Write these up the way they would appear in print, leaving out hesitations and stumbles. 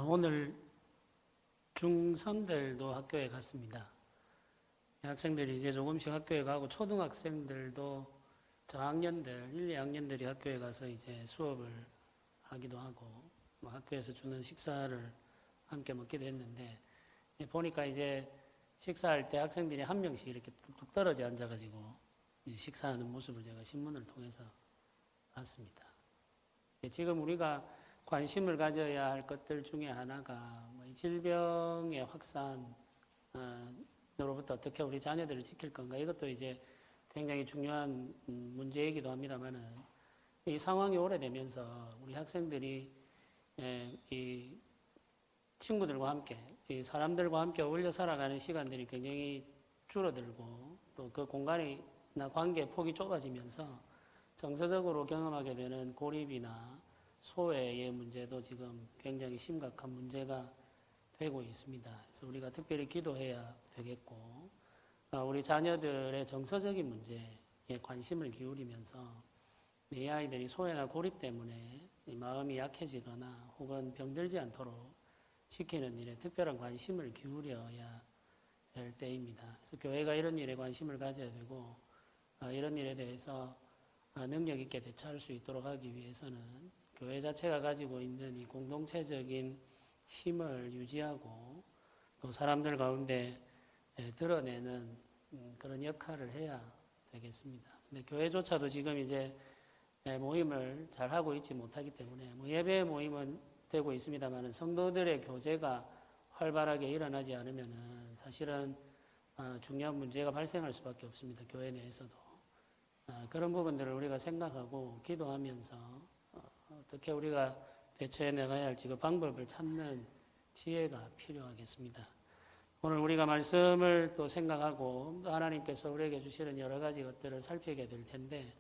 오늘 중3들도 학교에 갔습니다. 학생들이 이제 조금씩 학교에 가고 초등학생들도 저학년들, 1, 2학년들이 학교에 가서 이제 수업을 하기도 하고 학교에서 주는 식사를 함께 먹기도 했는데 보니까 이제 식사할 때 학생들이 한 명씩 이렇게 뚝뚝 떨어져 앉아가지고 식사하는 모습을 제가 신문을 통해서 봤습니다. 지금 우리가 관심을 가져야 할 것들 중에 하나가 질병의 확산으로부터 어떻게 우리 자녀들을 지킬 건가, 이것도 이제 굉장히 중요한 문제이기도 합니다만은 이 상황이 오래되면서 우리 학생들이 이 친구들과 함께, 이 사람들과 함께 어울려 살아가는 시간들이 굉장히 줄어들고 또 그 공간이나 관계의 폭이 좁아지면서 정서적으로 경험하게 되는 고립이나 소외의 문제도 지금 굉장히 심각한 문제가 되고 있습니다. 그래서 우리가 특별히 기도해야 되겠고, 우리 자녀들의 정서적인 문제에 관심을 기울이면서 이 아이들이 소외나 고립 때문에 마음이 약해지거나 혹은 병들지 않도록 지키는 일에 특별한 관심을 기울여야 될 때입니다. 그래서 교회가 이런 일에 관심을 가져야 되고, 이런 일에 대해서 능력 있게 대처할 수 있도록 하기 위해서는 교회 자체가 가지고 있는 이 공동체적인 힘을 유지하고 또 사람들 가운데 드러내는 그런 역할을 해야 되겠습니다. 근데 교회조차도 지금 이제 모임을 잘 하고 있지 못하기 때문에 예배 모임은 되고 있습니다만 성도들의 교제가 활발하게 일어나지 않으면은 사실은 중요한 문제가 발생할 수밖에 없습니다. 교회 내에서도. 그런 부분들을 우리가 생각하고 기도하면서 어떻게 우리가 대처해 나가야 할지 그 방법을 찾는 지혜가 필요하겠습니다. 오늘 우리가 말씀을 또 생각하고 하나님께서 우리에게 주시는 여러 가지 것들을 살피게 될 텐데,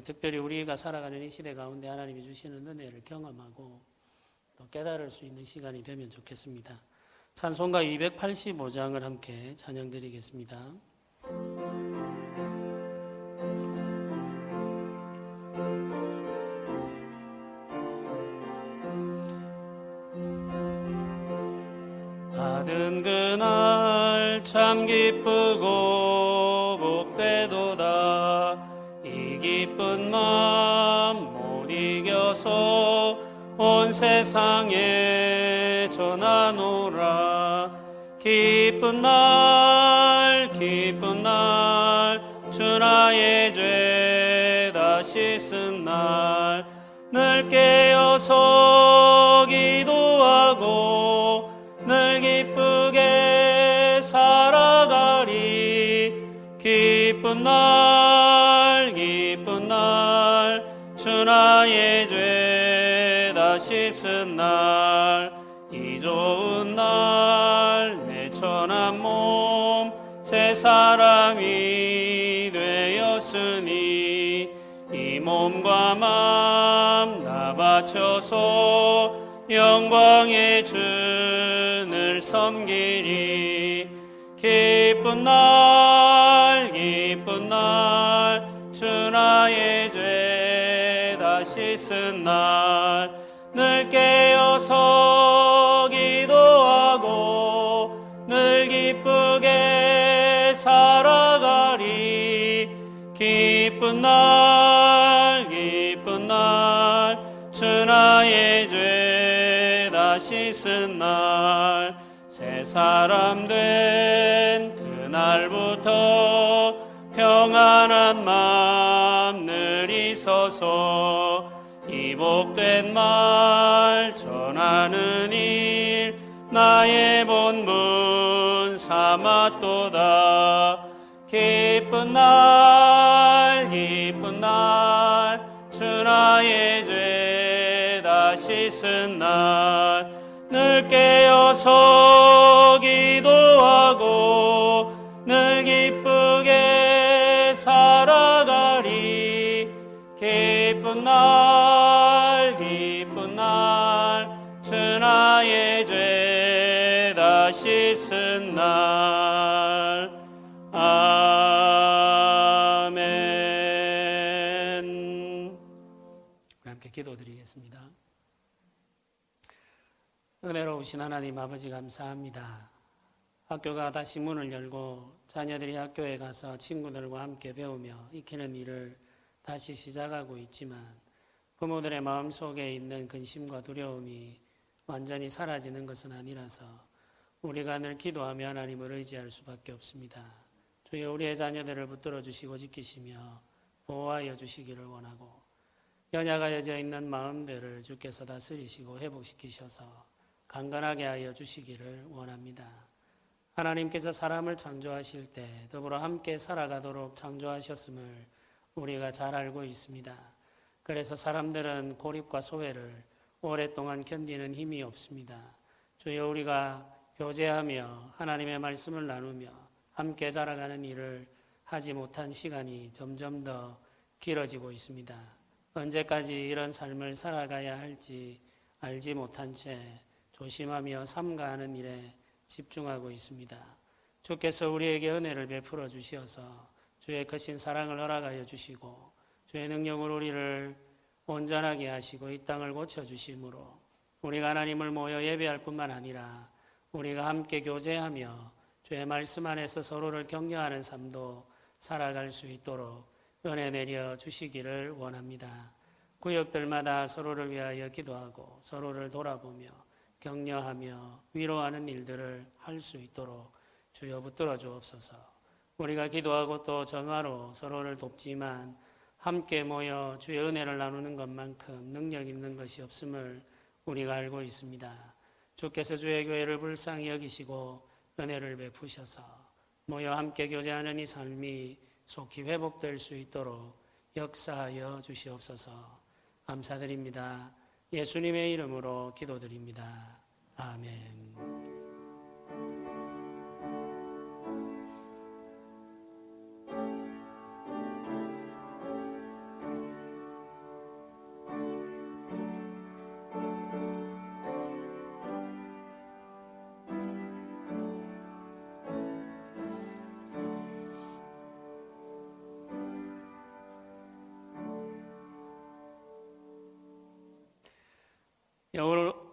특별히 우리가 살아가는 이 시대 가운데 하나님이 주시는 은혜를 경험하고 또 깨달을 수 있는 시간이 되면 좋겠습니다. 찬송가 285장을 함께 찬양드리겠습니다. 받은 그날 참 기쁘고 복되도다. 이 기쁜 마음 못 이겨서 온 세상에 전하노라. 기쁜 날 주 나의 죄 다 씻은 날 늘 깨어서 기도하고 늘 기쁘게 살아가리. 기쁜 날 주 나의 죄 다 씻은 날 이 좋은 날 내 천한 몸 새 사람이 되었으니 이 몸과 맘 다 바쳐서 영광의 주를 섬기리. 기쁜 날 주 나의 죄 다 씻은 날 늘 깨어서 기도하고 늘 기쁘게 살아가리. 기쁜 날 주 나의 죄 다 씻은 날 새 사람 된 그날부터 평안한 마음 늘 있어서 이 복된 말 전하는 일 나의 본분 삼았도다. 기쁜 날 주 나의 죄 다 씻은 날 늘 깨어서 기도하고 늘 기쁘게 살아가리. 기쁜 날 주 나의 죄 다 씻은 날. 아멘. 함께 기도드리겠습니다. 은혜로우신 하나님 아버지 감사합니다. 학교가 다시 문을 열고 자녀들이 학교에 가서 친구들과 함께 배우며 익히는 일을 다시 시작하고 있지만 부모들의 마음속에 있는 근심과 두려움이 완전히 사라지는 것은 아니라서 우리가 늘 기도하며 하나님을 의지할 수밖에 없습니다. 주여 우리의 자녀들을 붙들어 주시고 지키시며 보호하여 주시기를 원하고 연약하여져 있는 마음들을 주께서 다스리시고 회복시키셔서 강건하게 하여 주시기를 원합니다. 하나님께서 사람을 창조하실 때 더불어 함께 살아가도록 창조하셨음을 우리가 잘 알고 있습니다. 그래서 사람들은 고립과 소외를 오랫동안 견디는 힘이 없습니다. 주여 우리가 교제하며 하나님의 말씀을 나누며 함께 자라가는 일을 하지 못한 시간이 점점 더 길어지고 있습니다. 언제까지 이런 삶을 살아가야 할지 알지 못한 채 조심하며 삼가하는 일에 집중하고 있습니다. 주께서 우리에게 은혜를 베풀어 주시어서 주의 크신 사랑을 허락하여 주시고 주의 능력으로 우리를 온전하게 하시고 이 땅을 고쳐주심으로 우리가 하나님을 모여 예배할 뿐만 아니라 우리가 함께 교제하며 주의 말씀 안에서 서로를 격려하는 삶도 살아갈 수 있도록 은혜 내려 주시기를 원합니다. 구역들마다 서로를 위하여 기도하고 서로를 돌아보며 격려하며 위로하는 일들을 할 수 있도록 주여 붙들어 주옵소서. 우리가 기도하고 또 전화로 서로를 돕지만 함께 모여 주의 은혜를 나누는 것만큼 능력 있는 것이 없음을 우리가 알고 있습니다. 주께서 주의 교회를 불쌍히 여기시고 은혜를 베푸셔서 모여 함께 교제하는 이 삶이 속히 회복될 수 있도록 역사하여 주시옵소서. 감사드립니다. 예수님의 이름으로 기도드립니다. 아멘.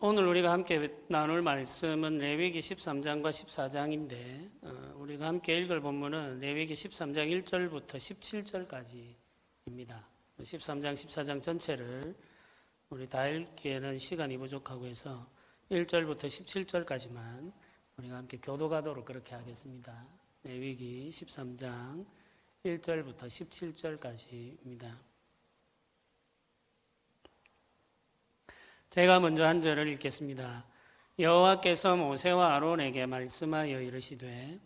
오늘 우리가 함께 나눌 말씀은 레위기 13장과 14장인데 우리가 함께 읽을 본문은 레위기 13장 1절부터 17절까지입니다. 13장, 14장 전체를 우리 다 읽기에는 시간이 부족하고 해서 1절부터 17절까지만 우리가 함께 교도가도록 그렇게 하겠습니다. 레위기 13장 1절부터 17절까지입니다. 제가 먼저 한 절을 읽겠습니다. 여호와께서 모세와 아론에게 말씀하여 이르시되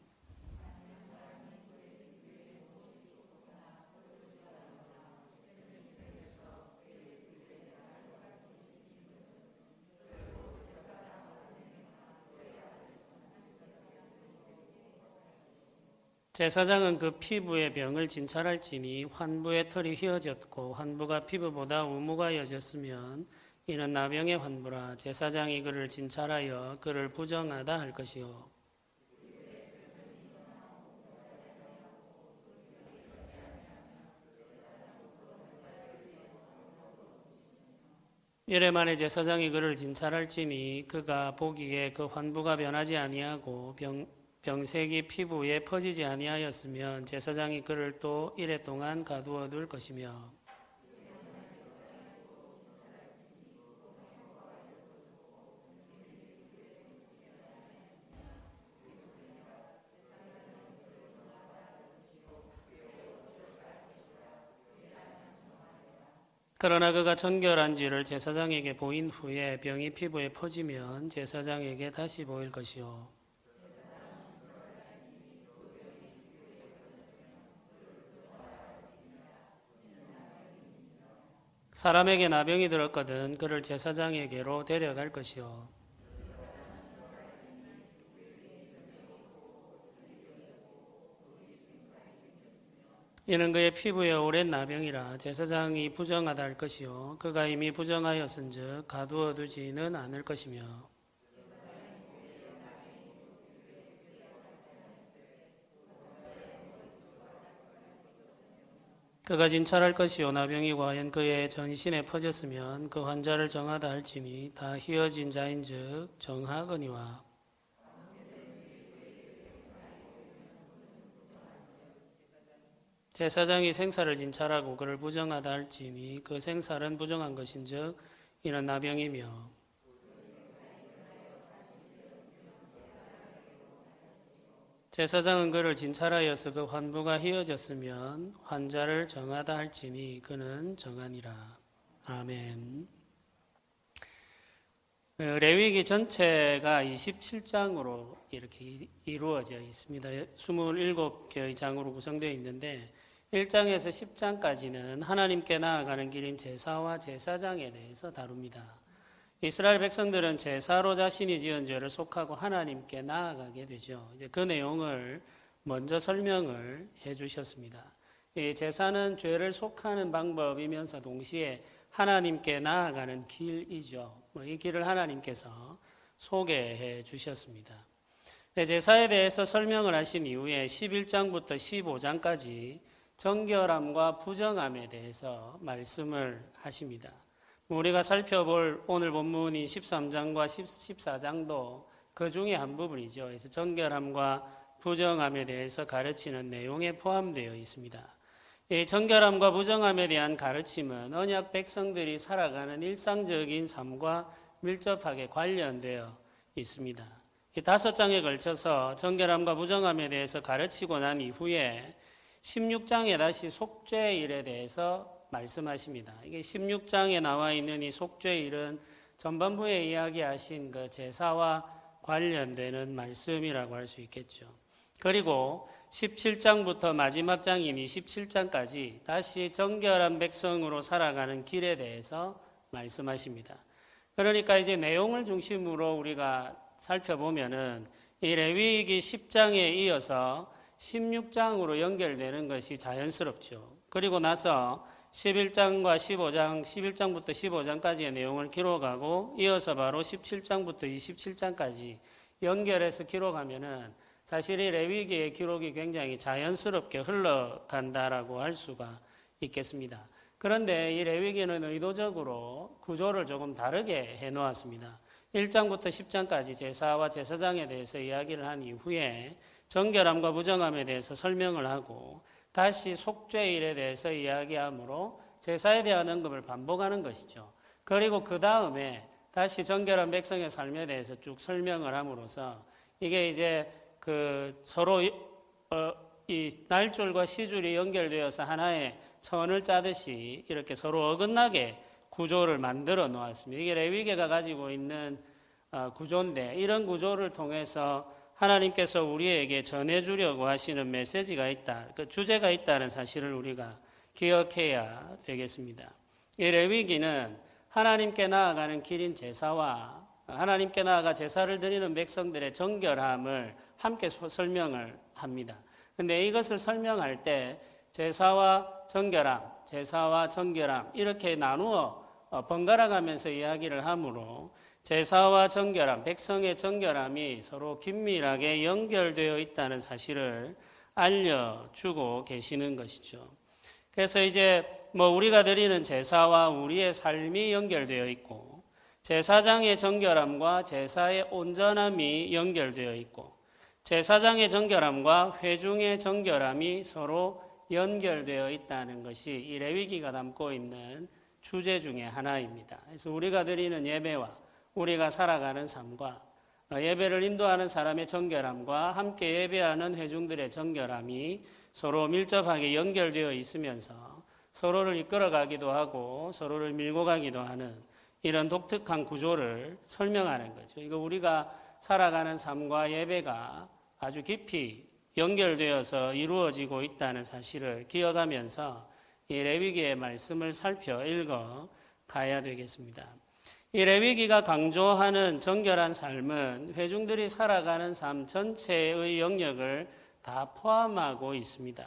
제사장은 그 피부의 병을 진찰할지니 환부의 털이 휘어졌고 환부가 피부보다 우무가여졌으면 이는 나병의 환부라. 제사장이 그를 진찰하여 그를 부정하다 할 것이요 이래 만에 제사장이 그를 진찰할지니 그가 보기에 그 환부가 변하지 아니하고 병색이 피부에 퍼지지 아니하였으면 제사장이 그를 또 이래 동안 가두어 둘 것이며 그러나 그가 정결한 쥐를 제사장에게 보인 후에 병이 피부에 퍼지면 제사장에게 다시 보일 것이요 사람에게 나병이 들었거든 그를 제사장에게로 데려갈 것이요 이는 그의 피부에 오랜 나병이라 제사장이 부정하다 할 것이요 그가 이미 부정하였은즉 가두어 두지는 않을 것이며 그가 진찰할 것이요 나병이 과연 그의 전신에 퍼졌으면 그 환자를 정하다 할지니 다 희어진 자인즉 정하거니와. 제사장이 생사를 진찰하고 그를 부정하다 할지니 그 생사는 부정한 것인즉 이는 나병이며. 제사장은 그를 진찰하여서 그 환부가 희어졌으면 환자를 정하다 할지니 그는 정하니라. 아멘. 레위기 전체가 27장으로 이렇게 이루어져 있습니다. 27개의 장으로 구성되어 있는데 1장에서 10장까지는 하나님께 나아가는 길인 제사와 제사장에 대해서 다룹니다. 이스라엘 백성들은 제사로 자신이 지은 죄를 속하고 하나님께 나아가게 되죠. 이제 그 내용을 먼저 설명을 해 주셨습니다. 이 제사는 죄를 속하는 방법이면서 동시에 하나님께 나아가는 길이죠. 이 길을 하나님께서 소개해 주셨습니다. 제사에 대해서 설명을 하신 이후에 11장부터 15장까지 정결함과 부정함에 대해서 말씀을 하십니다. 우리가 살펴볼 오늘 본문인 13장과 14장도 그 중에 한 부분이죠. 그래서 정결함과 부정함에 대해서 가르치는 내용에 포함되어 있습니다. 이 정결함과 부정함에 대한 가르침은 언약 백성들이 살아가는 일상적인 삶과 밀접하게 관련되어 있습니다. 이 5장에 걸쳐서 정결함과 부정함에 대해서 가르치고 난 이후에 16장에 다시 속죄일에 대해서 말씀하십니다. 이게 16장에 나와 있는 이 속죄일은 전반부에 이야기하신 그 제사와 관련되는 말씀이라고 할 수 있겠죠. 그리고 17장부터 마지막 장인 27장까지 다시 정결한 백성으로 살아가는 길에 대해서 말씀하십니다. 그러니까 이제 내용을 중심으로 우리가 살펴보면은 이 레위기 10장에 이어서 16장으로 연결되는 것이 자연스럽죠. 그리고 나서 11장과 15장, 11장부터 15장까지의 내용을 기록하고 이어서 바로 17장부터 27장까지 연결해서 기록하면은 사실 이 레위기의 기록이 굉장히 자연스럽게 흘러간다라고 할 수가 있겠습니다. 그런데 이 레위기는 의도적으로 구조를 조금 다르게 해놓았습니다. 1장부터 10장까지 제사와 제사장에 대해서 이야기를 한 이후에 정결함과 부정함에 대해서 설명을 하고 다시 속죄일에 대해서 이야기하므로 제사에 대한 언급을 반복하는 것이죠. 그리고 그 다음에 다시 정결한 백성의 삶에 대해서 쭉 설명을 함으로써 이게 이제 서로 이 날줄과 시줄이 연결되어서 하나의 천을 짜듯이 이렇게 서로 어긋나게 구조를 만들어 놓았습니다. 이게 레위기가 가지고 있는 구조인데 이런 구조를 통해서 하나님께서 우리에게 전해주려고 하시는 메시지가 있다, 그 주제가 있다는 사실을 우리가 기억해야 되겠습니다. 이 레위기는 하나님께 나아가는 길인 제사와 하나님께 나아가 제사를 드리는 백성들의 정결함을 함께 설명을 합니다. 근데 이것을 설명할 때 제사와 정결함 이렇게 나누어 번갈아 가면서 이야기를 하므로 제사와 정결함, 백성의 정결함이 서로 긴밀하게 연결되어 있다는 사실을 알려주고 계시는 것이죠. 그래서 이제 우리가 드리는 제사와 우리의 삶이 연결되어 있고 제사장의 정결함과 제사의 온전함이 연결되어 있고 제사장의 정결함과 회중의 정결함이 서로 연결되어 있다는 것이 이 레위기가 담고 있는 주제 중에 하나입니다. 그래서 우리가 드리는 예배와 우리가 살아가는 삶과 예배를 인도하는 사람의 정결함과 함께 예배하는 회중들의 정결함이 서로 밀접하게 연결되어 있으면서 서로를 이끌어가기도 하고 서로를 밀고 가기도 하는 이런 독특한 구조를 설명하는 거죠. 이거 우리가 살아가는 삶과 예배가 아주 깊이 연결되어서 이루어지고 있다는 사실을 기억하면서 이 레위기의 말씀을 살펴 읽어 가야 되겠습니다. 이 레위기가 강조하는 정결한 삶은 회중들이 살아가는 삶 전체의 영역을 다 포함하고 있습니다.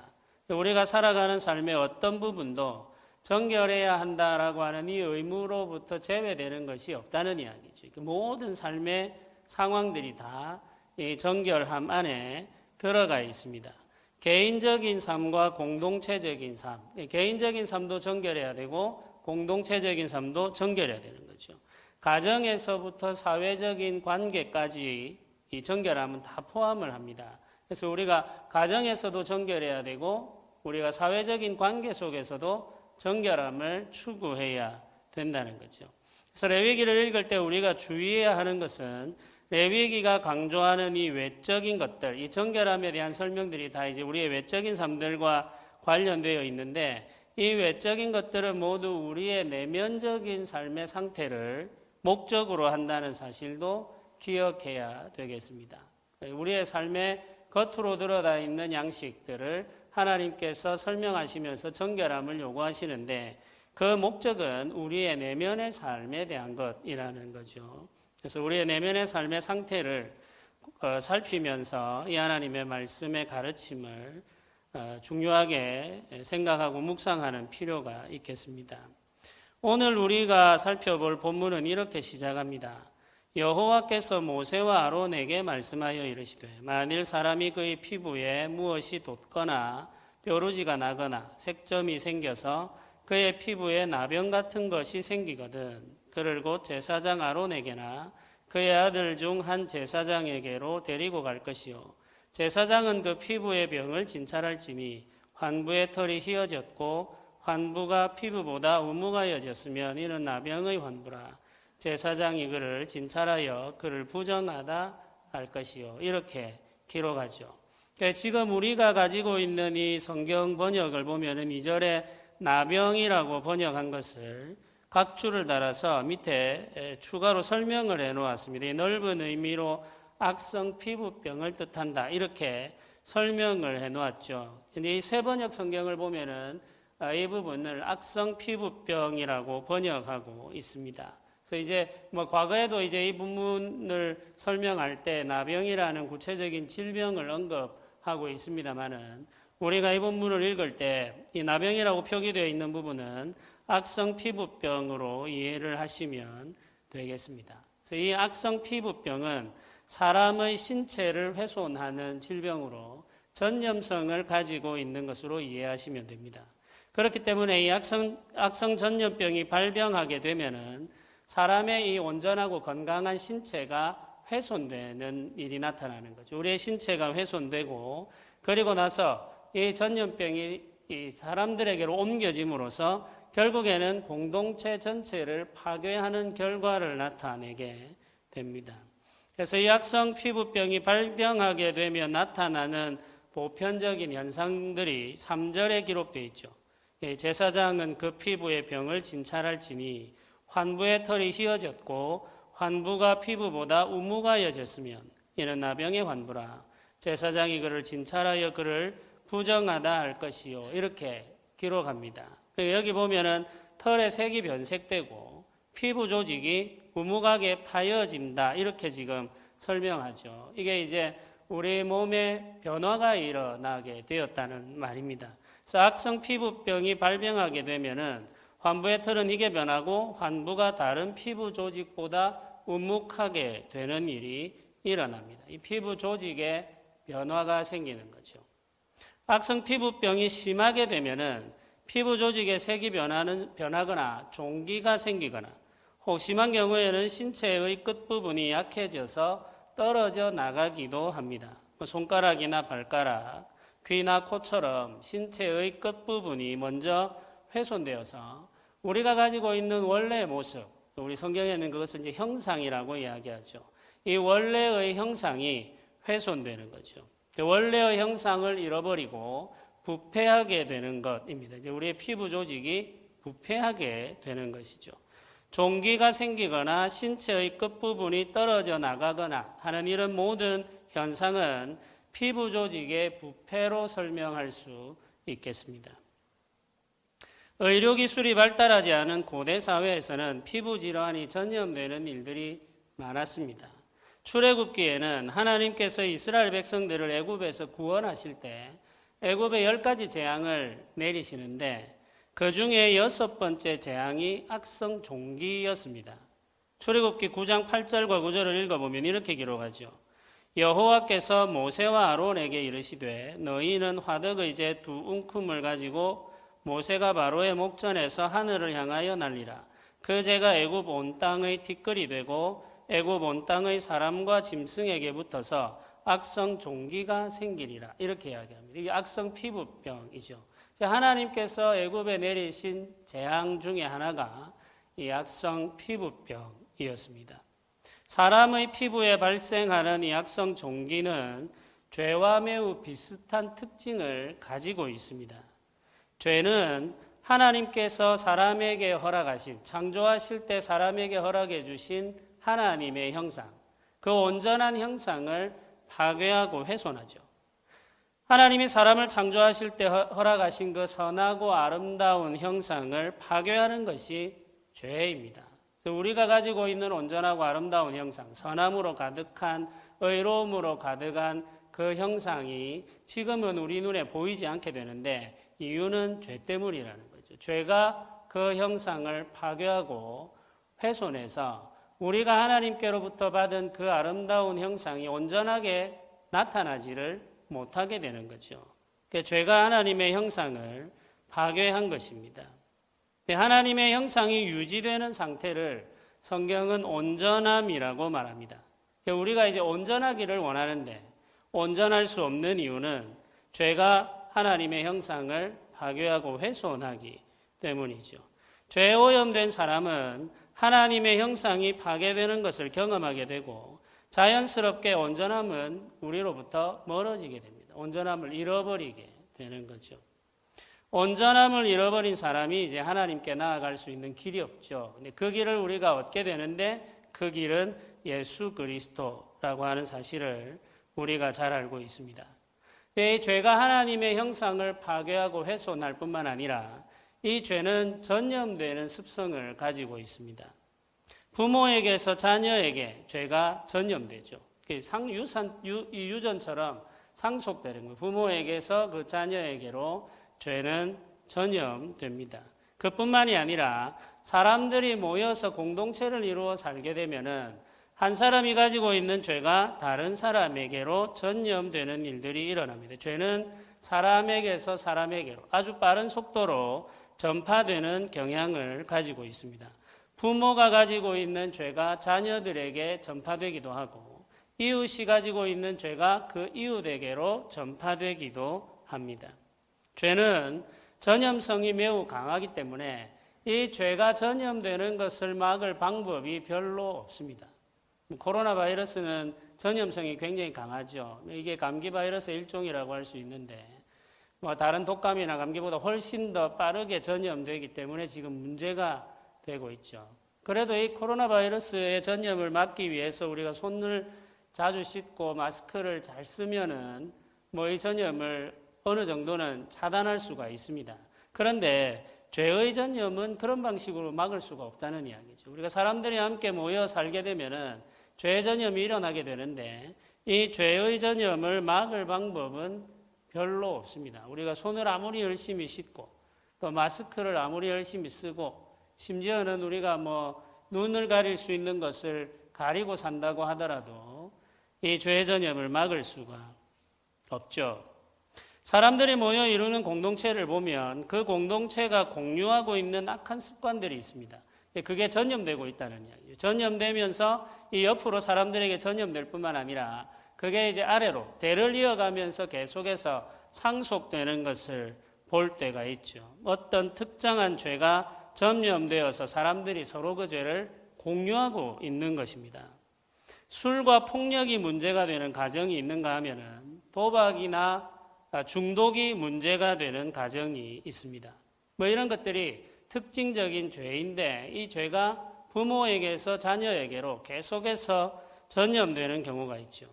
우리가 살아가는 삶의 어떤 부분도 정결해야 한다라고 하는 이 의무로부터 제외되는 것이 없다는 이야기죠. 모든 삶의 상황들이 다 이 정결함 안에 들어가 있습니다. 개인적인 삶과 공동체적인 삶, 개인적인 삶도 정결해야 되고 공동체적인 삶도 정결해야 되는 거죠. 가정에서부터 사회적인 관계까지 이 정결함은 다 포함을 합니다. 그래서 우리가 가정에서도 정결해야 되고 우리가 사회적인 관계 속에서도 정결함을 추구해야 된다는 거죠. 그래서 레위기를 읽을 때 우리가 주의해야 하는 것은 레위기가 강조하는 이 외적인 것들, 이 정결함에 대한 설명들이 다 이제 우리의 외적인 삶들과 관련되어 있는데 이 외적인 것들은 모두 우리의 내면적인 삶의 상태를 목적으로 한다는 사실도 기억해야 되겠습니다. 우리의 삶의 겉으로 드러나 있는 양식들을 하나님께서 설명하시면서 정결함을 요구하시는데 그 목적은 우리의 내면의 삶에 대한 것이라는 거죠. 그래서 우리의 내면의 삶의 상태를 살피면서 이 하나님의 말씀의 가르침을 중요하게 생각하고 묵상하는 필요가 있겠습니다. 오늘 우리가 살펴볼 본문은 이렇게 시작합니다. 여호와께서 모세와 아론에게 말씀하여 이르시되 만일 사람이 그의 피부에 무엇이 돋거나 뾰루지가 나거나 색점이 생겨서 그의 피부에 나병 같은 것이 생기거든 그를 곧 제사장 아론에게나 그의 아들 중 한 제사장에게로 데리고 갈 것이요 제사장은 그 피부의 병을 진찰할지니 환부의 털이 휘어졌고 환부가 피부보다 우무가여졌으면 이는 나병의 환부라 제사장이 그를 진찰하여 그를 부정하다 할 것이요 이렇게 기록하죠. 지금 우리가 가지고 있는 이 성경 번역을 보면은 2절에 나병이라고 번역한 것을 각 줄을 달아서 밑에 추가로 설명을 해 놓았습니다. 이 넓은 의미로 악성 피부병을 뜻한다. 이렇게 설명을 해 놓았죠. 근데 이 새 번역 성경을 보면은 이 부분을 악성 피부병이라고 번역하고 있습니다. 그래서 이제 과거에도 이제 이 본문을 설명할 때 나병이라는 구체적인 질병을 언급하고 있습니다만은 우리가 이 본문을 읽을 때 이 나병이라고 표기되어 있는 부분은 악성 피부병으로 이해를 하시면 되겠습니다. 그래서 이 악성 피부병은 사람의 신체를 훼손하는 질병으로 전염성을 가지고 있는 것으로 이해하시면 됩니다. 그렇기 때문에 이 악성 전염병이 발병하게 되면은 사람의 이 온전하고 건강한 신체가 훼손되는 일이 나타나는 거죠. 우리의 신체가 훼손되고 그리고 나서 이 전염병이 이 사람들에게로 옮겨짐으로써 결국에는 공동체 전체를 파괴하는 결과를 나타내게 됩니다. 그래서 이 악성 피부병이 발병하게 되면 나타나는 보편적인 현상들이 3절에 기록되어 있죠. 제사장은 그 피부의 병을 진찰할지니 환부의 털이 휘어졌고 환부가 피부보다 우무가여졌으면 이는 나병의 환부라 제사장이 그를 진찰하여 그를 부정하다 할 것이요 이렇게 기록합니다. 여기 보면은 털의 색이 변색되고 피부 조직이 우묵하게 파여진다 이렇게 지금 설명하죠. 이게 이제 우리 몸에 변화가 일어나게 되었다는 말입니다. 그래서 악성 피부병이 발병하게 되면은 환부의 털은 이게 변하고 환부가 다른 피부 조직보다 우묵하게 되는 일이 일어납니다. 이 피부 조직에 변화가 생기는 거죠. 악성 피부병이 심하게 되면은 피부 조직의 색이 변하거나 종기가 생기거나 혹 심한 경우에는 신체의 끝부분이 약해져서 떨어져 나가기도 합니다. 손가락이나 발가락, 귀나 코처럼 신체의 끝부분이 먼저 훼손되어서 우리가 가지고 있는 원래의 모습, 우리 성경에는 그것을 이제 형상이라고 이야기하죠. 이 원래의 형상이 훼손되는 거죠. 원래의 형상을 잃어버리고 부패하게 되는 것입니다. 이제 우리의 피부 조직이 부패하게 되는 것이죠. 종기가 생기거나 신체의 끝부분이 떨어져 나가거나 하는 이런 모든 현상은 피부 조직의 부패로 설명할 수 있겠습니다. 의료기술이 발달하지 않은 고대 사회에서는 피부 질환이 전염되는 일들이 많았습니다. 출애굽기에는 하나님께서 이스라엘 백성들을 애굽에서 구원하실 때 애굽에 10가지 재앙을 내리시는데 그 중에 6번째 재앙이 악성 종기였습니다. 출애굽기 9장 8절과 9절을 읽어보면 이렇게 기록하죠. 여호와께서 모세와 아론에게 이르시되 너희는 화덕의 재 두 움큼을 가지고 모세가 바로의 목전에서 하늘을 향하여 날리라. 그 재가 애굽 온 땅의 티끌이 되고 애굽 온 땅의 사람과 짐승에게 붙어서 악성 종기가 생기리라. 이렇게 이야기합니다. 이게 악성 피부병이죠. 하나님께서 애굽에 내리신 재앙 중에 하나가 이 악성 피부병이었습니다. 사람의 피부에 발생하는 이 악성 종기는 죄와 매우 비슷한 특징을 가지고 있습니다. 죄는 하나님께서 사람에게 허락하신, 창조하실 때 사람에게 허락해 주신 하나님의 형상, 그 온전한 형상을 파괴하고 훼손하죠. 하나님이 사람을 창조하실 때 허락하신 그 선하고 아름다운 형상을 파괴하는 것이 죄입니다. 우리가 가지고 있는 온전하고 아름다운 형상, 선함으로 가득한, 의로움으로 가득한 그 형상이 지금은 우리 눈에 보이지 않게 되는데 이유는 죄 때문이라는 거죠. 죄가 그 형상을 파괴하고 훼손해서 우리가 하나님께로부터 받은 그 아름다운 형상이 온전하게 나타나지를 못하게 되는 거죠. 죄가 하나님의 형상을 파괴한 것입니다. 하나님의 형상이 유지되는 상태를 성경은 온전함이라고 말합니다. 우리가 이제 온전하기를 원하는데 온전할 수 없는 이유는 죄가 하나님의 형상을 파괴하고 훼손하기 때문이죠. 죄에 오염된 사람은 하나님의 형상이 파괴되는 것을 경험하게 되고 자연스럽게 온전함은 우리로부터 멀어지게 됩니다. 온전함을 잃어버리게 되는 거죠. 온전함을 잃어버린 사람이 이제 하나님께 나아갈 수 있는 길이 없죠. 근데 그 길을 우리가 얻게 되는데 그 길은 예수 그리스도라고 하는 사실을 우리가 잘 알고 있습니다. 이 죄가 하나님의 형상을 파괴하고 훼손할 뿐만 아니라 이 죄는 전염되는 습성을 가지고 있습니다. 부모에게서 자녀에게 죄가 전염되죠. 유전처럼 상속되는 거예요. 부모에게서 그 자녀에게로 죄는 전염됩니다. 그뿐만이 아니라 사람들이 모여서 공동체를 이루어 살게 되면은 한 사람이 가지고 있는 죄가 다른 사람에게로 전염되는 일들이 일어납니다. 죄는 사람에게서 사람에게로 아주 빠른 속도로 전파되는 경향을 가지고 있습니다. 부모가 가지고 있는 죄가 자녀들에게 전파되기도 하고 이웃이 가지고 있는 죄가 그 이웃에게로 전파되기도 합니다. 죄는 전염성이 매우 강하기 때문에 이 죄가 전염되는 것을 막을 방법이 별로 없습니다. 코로나 바이러스는 전염성이 굉장히 강하죠. 이게 감기 바이러스의 일종이라고 할 수 있는데 다른 독감이나 감기보다 훨씬 더 빠르게 전염되기 때문에 지금 문제가 되고 있죠. 그래도 이 코로나 바이러스의 전염을 막기 위해서 우리가 손을 자주 씻고 마스크를 잘 쓰면은 이 전염을 어느 정도는 차단할 수가 있습니다. 그런데 죄의 전염은 그런 방식으로 막을 수가 없다는 이야기죠. 우리가 사람들이 함께 모여 살게 되면은 죄 전염이 일어나게 되는데 이 죄의 전염을 막을 방법은 별로 없습니다. 우리가 손을 아무리 열심히 씻고 또 마스크를 아무리 열심히 쓰고 심지어는 우리가 눈을 가릴 수 있는 것을 가리고 산다고 하더라도 이 죄 전염을 막을 수가 없죠. 사람들이 모여 이루는 공동체를 보면 그 공동체가 공유하고 있는 악한 습관들이 있습니다. 그게 전염되고 있다는 이야기예요. 전염되면서 이 옆으로 사람들에게 전염될 뿐만 아니라 그게 이제 아래로 대를 이어가면서 계속해서 상속되는 것을 볼 때가 있죠. 어떤 특정한 죄가 전염되어서 사람들이 서로 그 죄를 공유하고 있는 것입니다. 술과 폭력이 문제가 되는 가정이 있는가 하면은 도박이나 중독이 문제가 되는 가정이 있습니다. 이런 것들이 특징적인 죄인데 이 죄가 부모에게서 자녀에게로 계속해서 전염되는 경우가 있죠.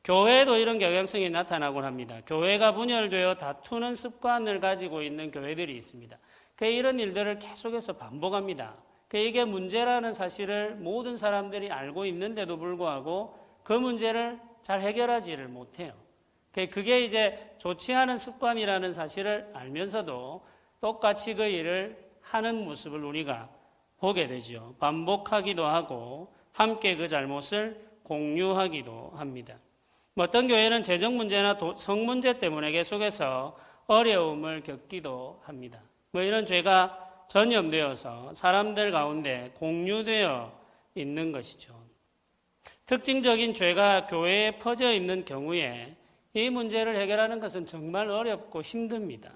교회도 이런 경향성이 나타나곤 합니다. 교회가 분열되어 다투는 습관을 가지고 있는 교회들이 있습니다. 이런 일들을 계속해서 반복합니다. 이게 문제라는 사실을 모든 사람들이 알고 있는데도 불구하고 그 문제를 잘 해결하지를 못해요. 그게 이제 좋지 않은 습관이라는 사실을 알면서도 똑같이 그 일을 하는 모습을 우리가 보게 되죠. 반복하기도 하고 함께 그 잘못을 공유하기도 합니다. 어떤 교회는 재정 문제나 성 문제 때문에 계속해서 어려움을 겪기도 합니다. 이런 죄가 전염되어서 사람들 가운데 공유되어 있는 것이죠. 특징적인 죄가 교회에 퍼져 있는 경우에 이 문제를 해결하는 것은 정말 어렵고 힘듭니다.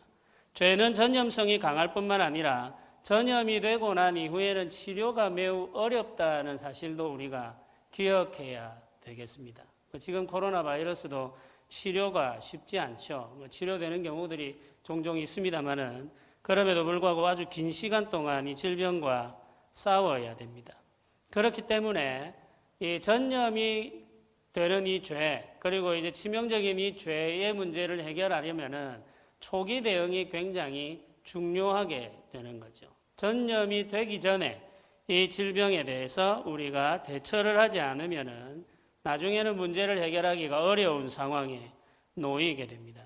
죄는 전염성이 강할 뿐만 아니라 전염이 되고 난 이후에는 치료가 매우 어렵다는 사실도 우리가 기억해야 되겠습니다. 지금 코로나 바이러스도 치료가 쉽지 않죠. 치료되는 경우들이 종종 있습니다만은 그럼에도 불구하고 아주 긴 시간 동안 이 질병과 싸워야 됩니다. 그렇기 때문에 이 전염이 되는 이 죄, 그리고 이제 치명적인 이 죄의 문제를 해결하려면은 초기 대응이 굉장히 중요하게 되는 거죠. 전염이 되기 전에 이 질병에 대해서 우리가 대처를 하지 않으면은 나중에는 문제를 해결하기가 어려운 상황에 놓이게 됩니다.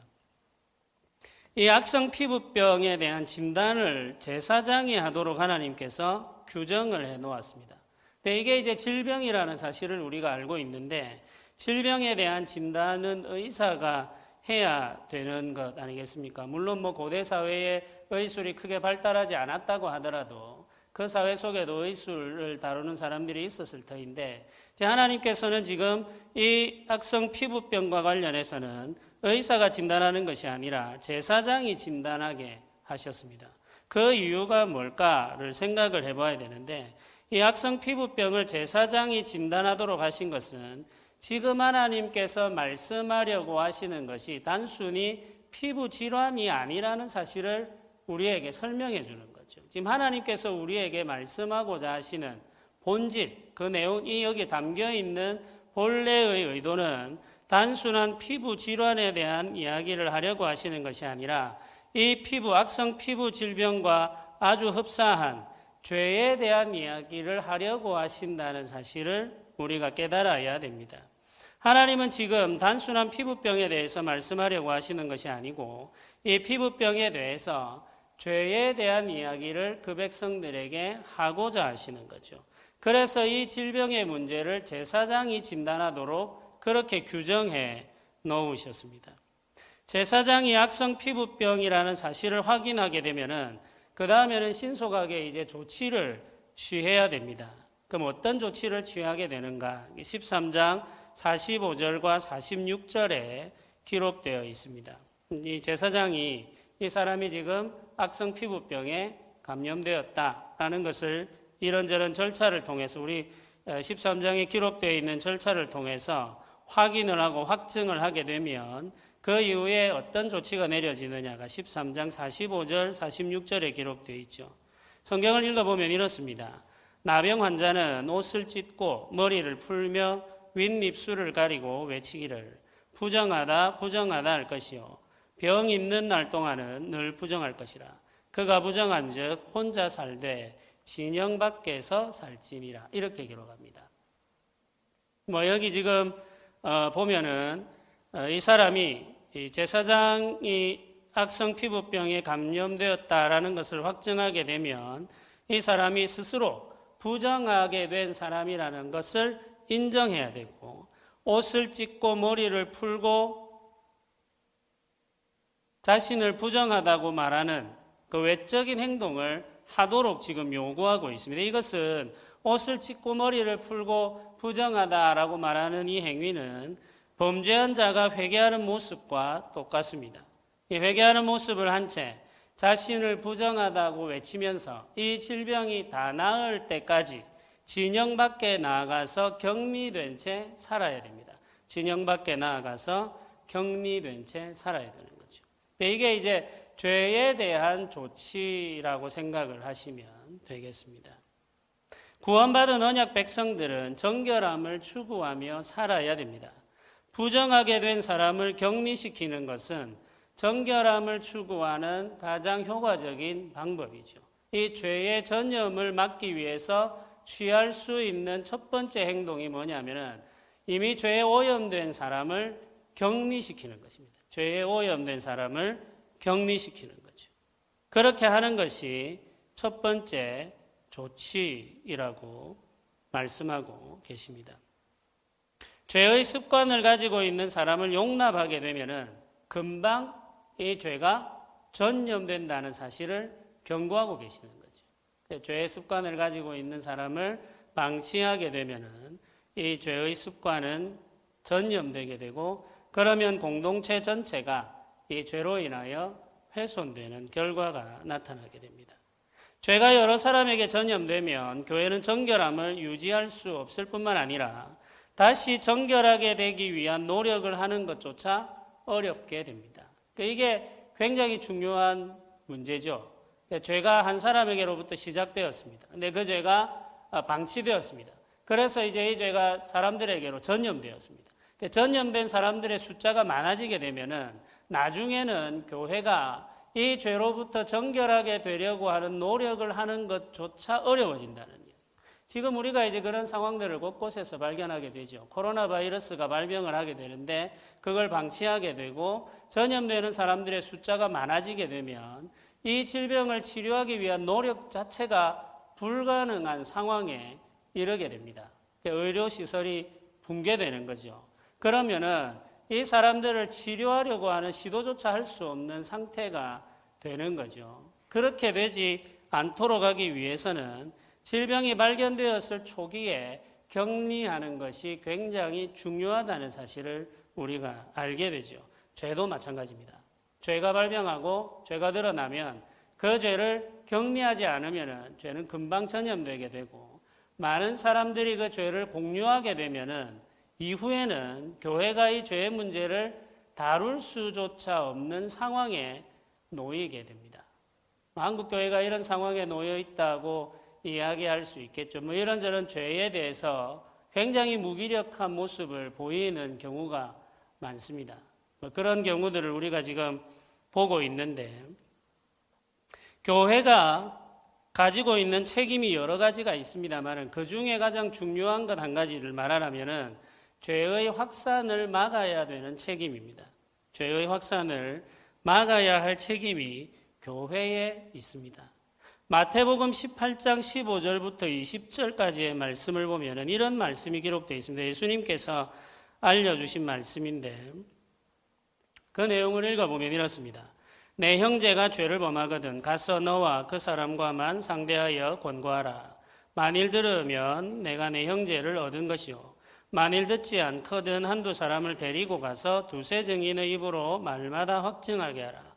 이 악성 피부병에 대한 진단을 제사장이 하도록 하나님께서 규정을 해 놓았습니다. 근데 이게 이제 질병이라는 사실을 우리가 알고 있는데 질병에 대한 진단은 의사가 해야 되는 것 아니겠습니까? 물론 고대 사회에 의술이 크게 발달하지 않았다고 하더라도 그 사회 속에도 의술을 다루는 사람들이 있었을 터인데 하나님께서는 지금 이 악성 피부병과 관련해서는 의사가 진단하는 것이 아니라 제사장이 진단하게 하셨습니다. 그 이유가 뭘까를 생각을 해봐야 되는데 이 악성 피부병을 제사장이 진단하도록 하신 것은 지금 하나님께서 말씀하려고 하시는 것이 단순히 피부 질환이 아니라는 사실을 우리에게 설명해 주는 거죠. 지금 하나님께서 우리에게 말씀하고자 하시는 본질, 그 내용이 여기에 담겨 있는 본래의 의도는 단순한 피부 질환에 대한 이야기를 하려고 하시는 것이 아니라 이 악성 피부 질병과 아주 흡사한 죄에 대한 이야기를 하려고 하신다는 사실을 우리가 깨달아야 됩니다. 하나님은 지금 단순한 피부병에 대해서 말씀하려고 하시는 것이 아니고 이 피부병에 대해서 죄에 대한 이야기를 그 백성들에게 하고자 하시는 거죠. 그래서 이 질병의 문제를 제사장이 진단하도록 그렇게 규정해 놓으셨습니다. 제사장이 악성 피부병이라는 사실을 확인하게 되면은 그 다음에는 신속하게 이제 조치를 취해야 됩니다. 그럼 어떤 조치를 취하게 되는가? 13장 45절과 46절에 기록되어 있습니다. 이 제사장이 이 사람이 지금 악성 피부병에 감염되었다라는 것을 이런저런 절차를 통해서 우리 13장에 기록되어 있는 절차를 통해서 확인을 하고 확증을 하게 되면 그 이후에 어떤 조치가 내려지느냐가 13장 45절, 46절에 기록되어 있죠. 성경을 읽어보면 이렇습니다. 나병 환자는 옷을 찢고 머리를 풀며 윗입술을 가리고 외치기를 부정하다 부정하다 할 것이요 병 있는 날 동안은 늘 부정할 것이라. 그가 부정한 즉 혼자 살되 진영 밖에서 살지니라. 이렇게 기록합니다. 여기 지금 보면은 이 사람이 이 제사장이 악성 피부병에 감염되었다라는 것을 확증하게 되면 이 사람이 스스로 부정하게 된 사람이라는 것을 인정해야 되고 옷을 찢고 머리를 풀고 자신을 부정하다고 말하는 그 외적인 행동을 하도록 지금 요구하고 있습니다. 이것은 옷을 찢고 머리를 풀고 부정하다라고 말하는 이 행위는 범죄한 자가 회개하는 모습과 똑같습니다. 이 회개하는 모습을 한 채 자신을 부정하다고 외치면서 이 질병이 다 나을 때까지 진영 밖에 나아가서 격리된 채 살아야 됩니다. 진영 밖에 나아가서 격리된 채 살아야 되는 거죠. 이게 이제 죄에 대한 조치라고 생각을 하시면 되겠습니다. 구원받은 언약 백성들은 정결함을 추구하며 살아야 됩니다. 부정하게 된 사람을 격리시키는 것은 정결함을 추구하는 가장 효과적인 방법이죠. 이 죄의 전염을 막기 위해서 취할 수 있는 첫 번째 행동이 뭐냐면은 이미 죄에 오염된 사람을 격리시키는 것입니다. 죄에 오염된 사람을 격리시키는 거죠. 그렇게 하는 것이 첫 번째 조치이라고 말씀하고 계십니다. 죄의 습관을 가지고 있는 사람을 용납하게 되면은 금방 이 죄가 전염된다는 사실을 경고하고 계시는 거죠. 죄의 습관을 가지고 있는 사람을 방치하게 되면은 이 죄의 습관은 전염되게 되고, 그러면 공동체 전체가 이 죄로 인하여 훼손되는 결과가 나타나게 됩니다. 죄가 여러 사람에게 전염되면 교회는 정결함을 유지할 수 없을 뿐만 아니라 다시 정결하게 되기 위한 노력을 하는 것조차 어렵게 됩니다. 이게 굉장히 중요한 문제죠. 죄가 한 사람에게로부터 시작되었습니다. 근데 그 죄가 방치되었습니다. 그래서 이제 이 죄가 사람들에게로 전염되었습니다. 전염된 사람들의 숫자가 많아지게 되면은 나중에는 교회가 이 죄로부터 정결하게 되려고 하는 노력을 하는 것조차 어려워진다는 이야기. 지금 우리가 이제 그런 상황들을 곳곳에서 발견하게 되죠. 코로나 바이러스가 발병을 하게 되는데 그걸 방치하게 되고 전염되는 사람들의 숫자가 많아지게 되면 이 질병을 치료하기 위한 노력 자체가 불가능한 상황에 이르게 됩니다. 의료시설이 붕괴되는 거죠. 그러면은 이 사람들을 치료하려고 하는 시도조차 할 수 없는 상태가 되는 거죠. 그렇게 되지 않도록 하기 위해서는 질병이 발견되었을 초기에 격리하는 것이 굉장히 중요하다는 사실을 우리가 알게 되죠. 죄도 마찬가지입니다. 죄가 발병하고 죄가 드러나면 그 죄를 격리하지 않으면 죄는 금방 전염되게 되고, 많은 사람들이 그 죄를 공유하게 되면은 이후에는 교회가 이 죄의 문제를 다룰 수조차 없는 상황에 놓이게 됩니다. 한국 교회가 이런 상황에 놓여 있다고 이야기할 수 있겠죠. 이런저런 죄에 대해서 굉장히 무기력한 모습을 보이는 경우가 많습니다. 그런 경우들을 우리가 지금 보고 있는데, 교회가 가지고 있는 책임이 여러 가지가 있습니다만 그 중에 가장 중요한 것 한 가지를 말하자면은 죄의 확산을 막아야 되는 책임입니다. 죄의 확산을 막아야 할 책임이 교회에 있습니다. 마태복음 18장 15절부터 20절까지의 말씀을 보면 이런 말씀이 기록되어 있습니다. 예수님께서 알려주신 말씀인데 그 내용을 읽어보면 이렇습니다. 내 형제가 죄를 범하거든 가서 너와 그 사람과만 상대하여 권고하라. 만일 들으면 내가 내 형제를 얻은 것이요, 만일 듣지 않거든 한두 사람을 데리고 가서 두세 증인의 입으로 말마다 확증하게 하라.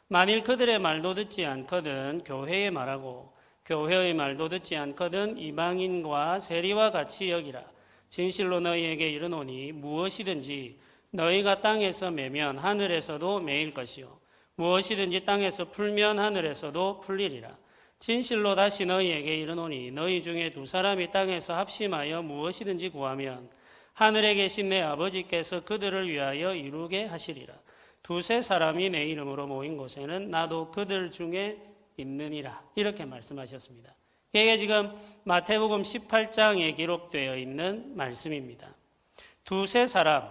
만일 그들의 말도 듣지 않거든 교회의 말하고 교회의 말도 듣지 않거든 이방인과 세리와 같이 여기라. 진실로 너희에게 이르노니 무엇이든지 너희가 땅에서 매면 하늘에서도 매일 것이요, 무엇이든지 땅에서 풀면 하늘에서도 풀리리라. 진실로 다시 너희에게 이르노니 너희 중에 두 사람이 땅에서 합심하여 무엇이든지 구하면 하늘에 계신 내 아버지께서 그들을 위하여 이루게 하시리라. 두세 사람이 내 이름으로 모인 곳에는 나도 그들 중에 있느니라. 이렇게 말씀하셨습니다. 이게 지금 마태복음 18장에 기록되어 있는 말씀입니다. 두세 사람,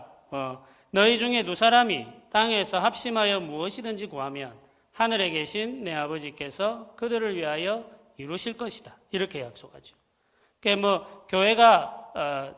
너희 중에 두 사람이 땅에서 합심하여 무엇이든지 구하면 하늘에 계신 내 아버지께서 그들을 위하여 이루실 것이다. 이렇게 약속하죠. 그러니까 교회가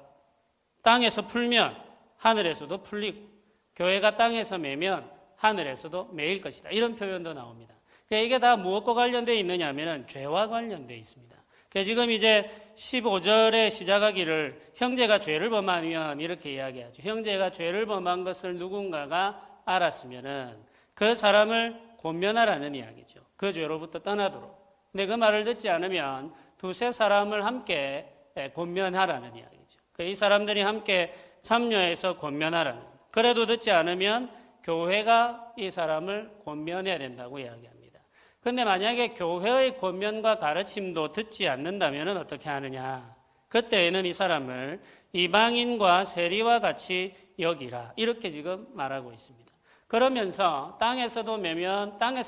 땅에서 풀면 하늘에서도 풀리고 교회가 땅에서 매면 하늘에서도 매일 것이다. 이런 표현도 나옵니다. 그러니까 이게 다 무엇과 관련되어 있느냐 하면 죄와 관련되어 있습니다. 그러니까 지금 이제 15절에 시작하기를 형제가 죄를 범하면 이렇게 이야기하죠. 형제가 죄를 범한 것을 누군가가 알았으면은 그 사람을 권면하라는 이야기죠. 그 죄로부터 떠나도록. 근데 그 말을 듣지 않으면 두세 사람을 함께 권면하라는 이야기죠. 이 사람들이 함께 참여해서 권면하라는. 그래도 듣지 않으면 교회가 이 사람을 권면해야 된다고 이야기합니다. 그런데 만약에 교회의 권면과 가르침도 듣지 않는다면 어떻게 하느냐? 그때에는 이 사람을 이방인과 세리와 같이 여기라. 이렇게 지금 말하고 있습니다. 그러면서 땅에서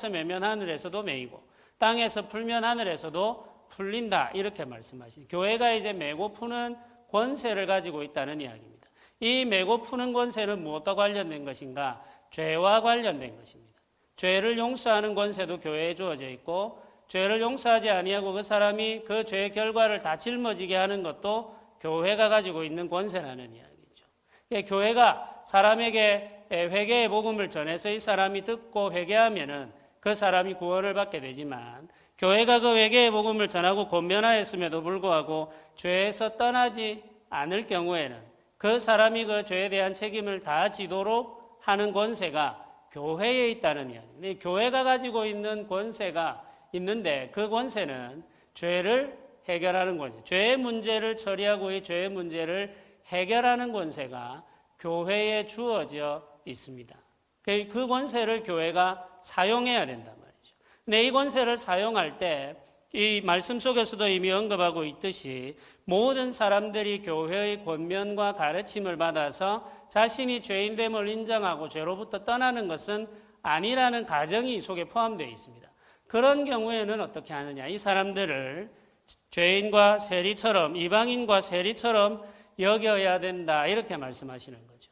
매면 하늘에서도 매이고 땅에서 풀면 하늘에서도 풀린다. 이렇게 말씀하시니 교회가 이제 매고 푸는 권세를 가지고 있다는 이야기입니다. 이 매고 푸는 권세는 무엇과 관련된 것인가? 죄와 관련된 것입니다. 죄를 용서하는 권세도 교회에 주어져 있고 죄를 용서하지 아니하고 그 사람이 그 죄의 결과를 다 짊어지게 하는 것도 교회가 가지고 있는 권세라는 이야기죠. 교회가 사람에게 회개의 복음을 전해서 이 사람이 듣고 회개하면은 그 사람이 구원을 받게 되지만, 교회가 그 회개의 복음을 전하고 권면하였음에도 불구하고 죄에서 떠나지 않을 경우에는 그 사람이 그 죄에 대한 책임을 다지도록 하는 권세가 교회에 있다는 이야기입니다. 교회가 가지고 있는 권세가 있는데, 그 권세는 죄를 해결하는 권세, 죄의 문제를 처리하고 이 죄의 문제를 해결하는 권세가 교회에 주어져 있습니다. 그 권세를 교회가 사용해야 된단 말이죠. 근데 이 권세를 사용할 때 이 말씀 속에서도 이미 언급하고 있듯이 모든 사람들이 교회의 권면과 가르침을 받아서 자신이 죄인됨을 인정하고 죄로부터 떠나는 것은 아니라는 가정이 이 속에 포함되어 있습니다. 그런 경우에는 어떻게 하느냐? 이 사람들을 죄인과 세리처럼, 이방인과 세리처럼 여겨야 된다, 이렇게 말씀하시는 거죠.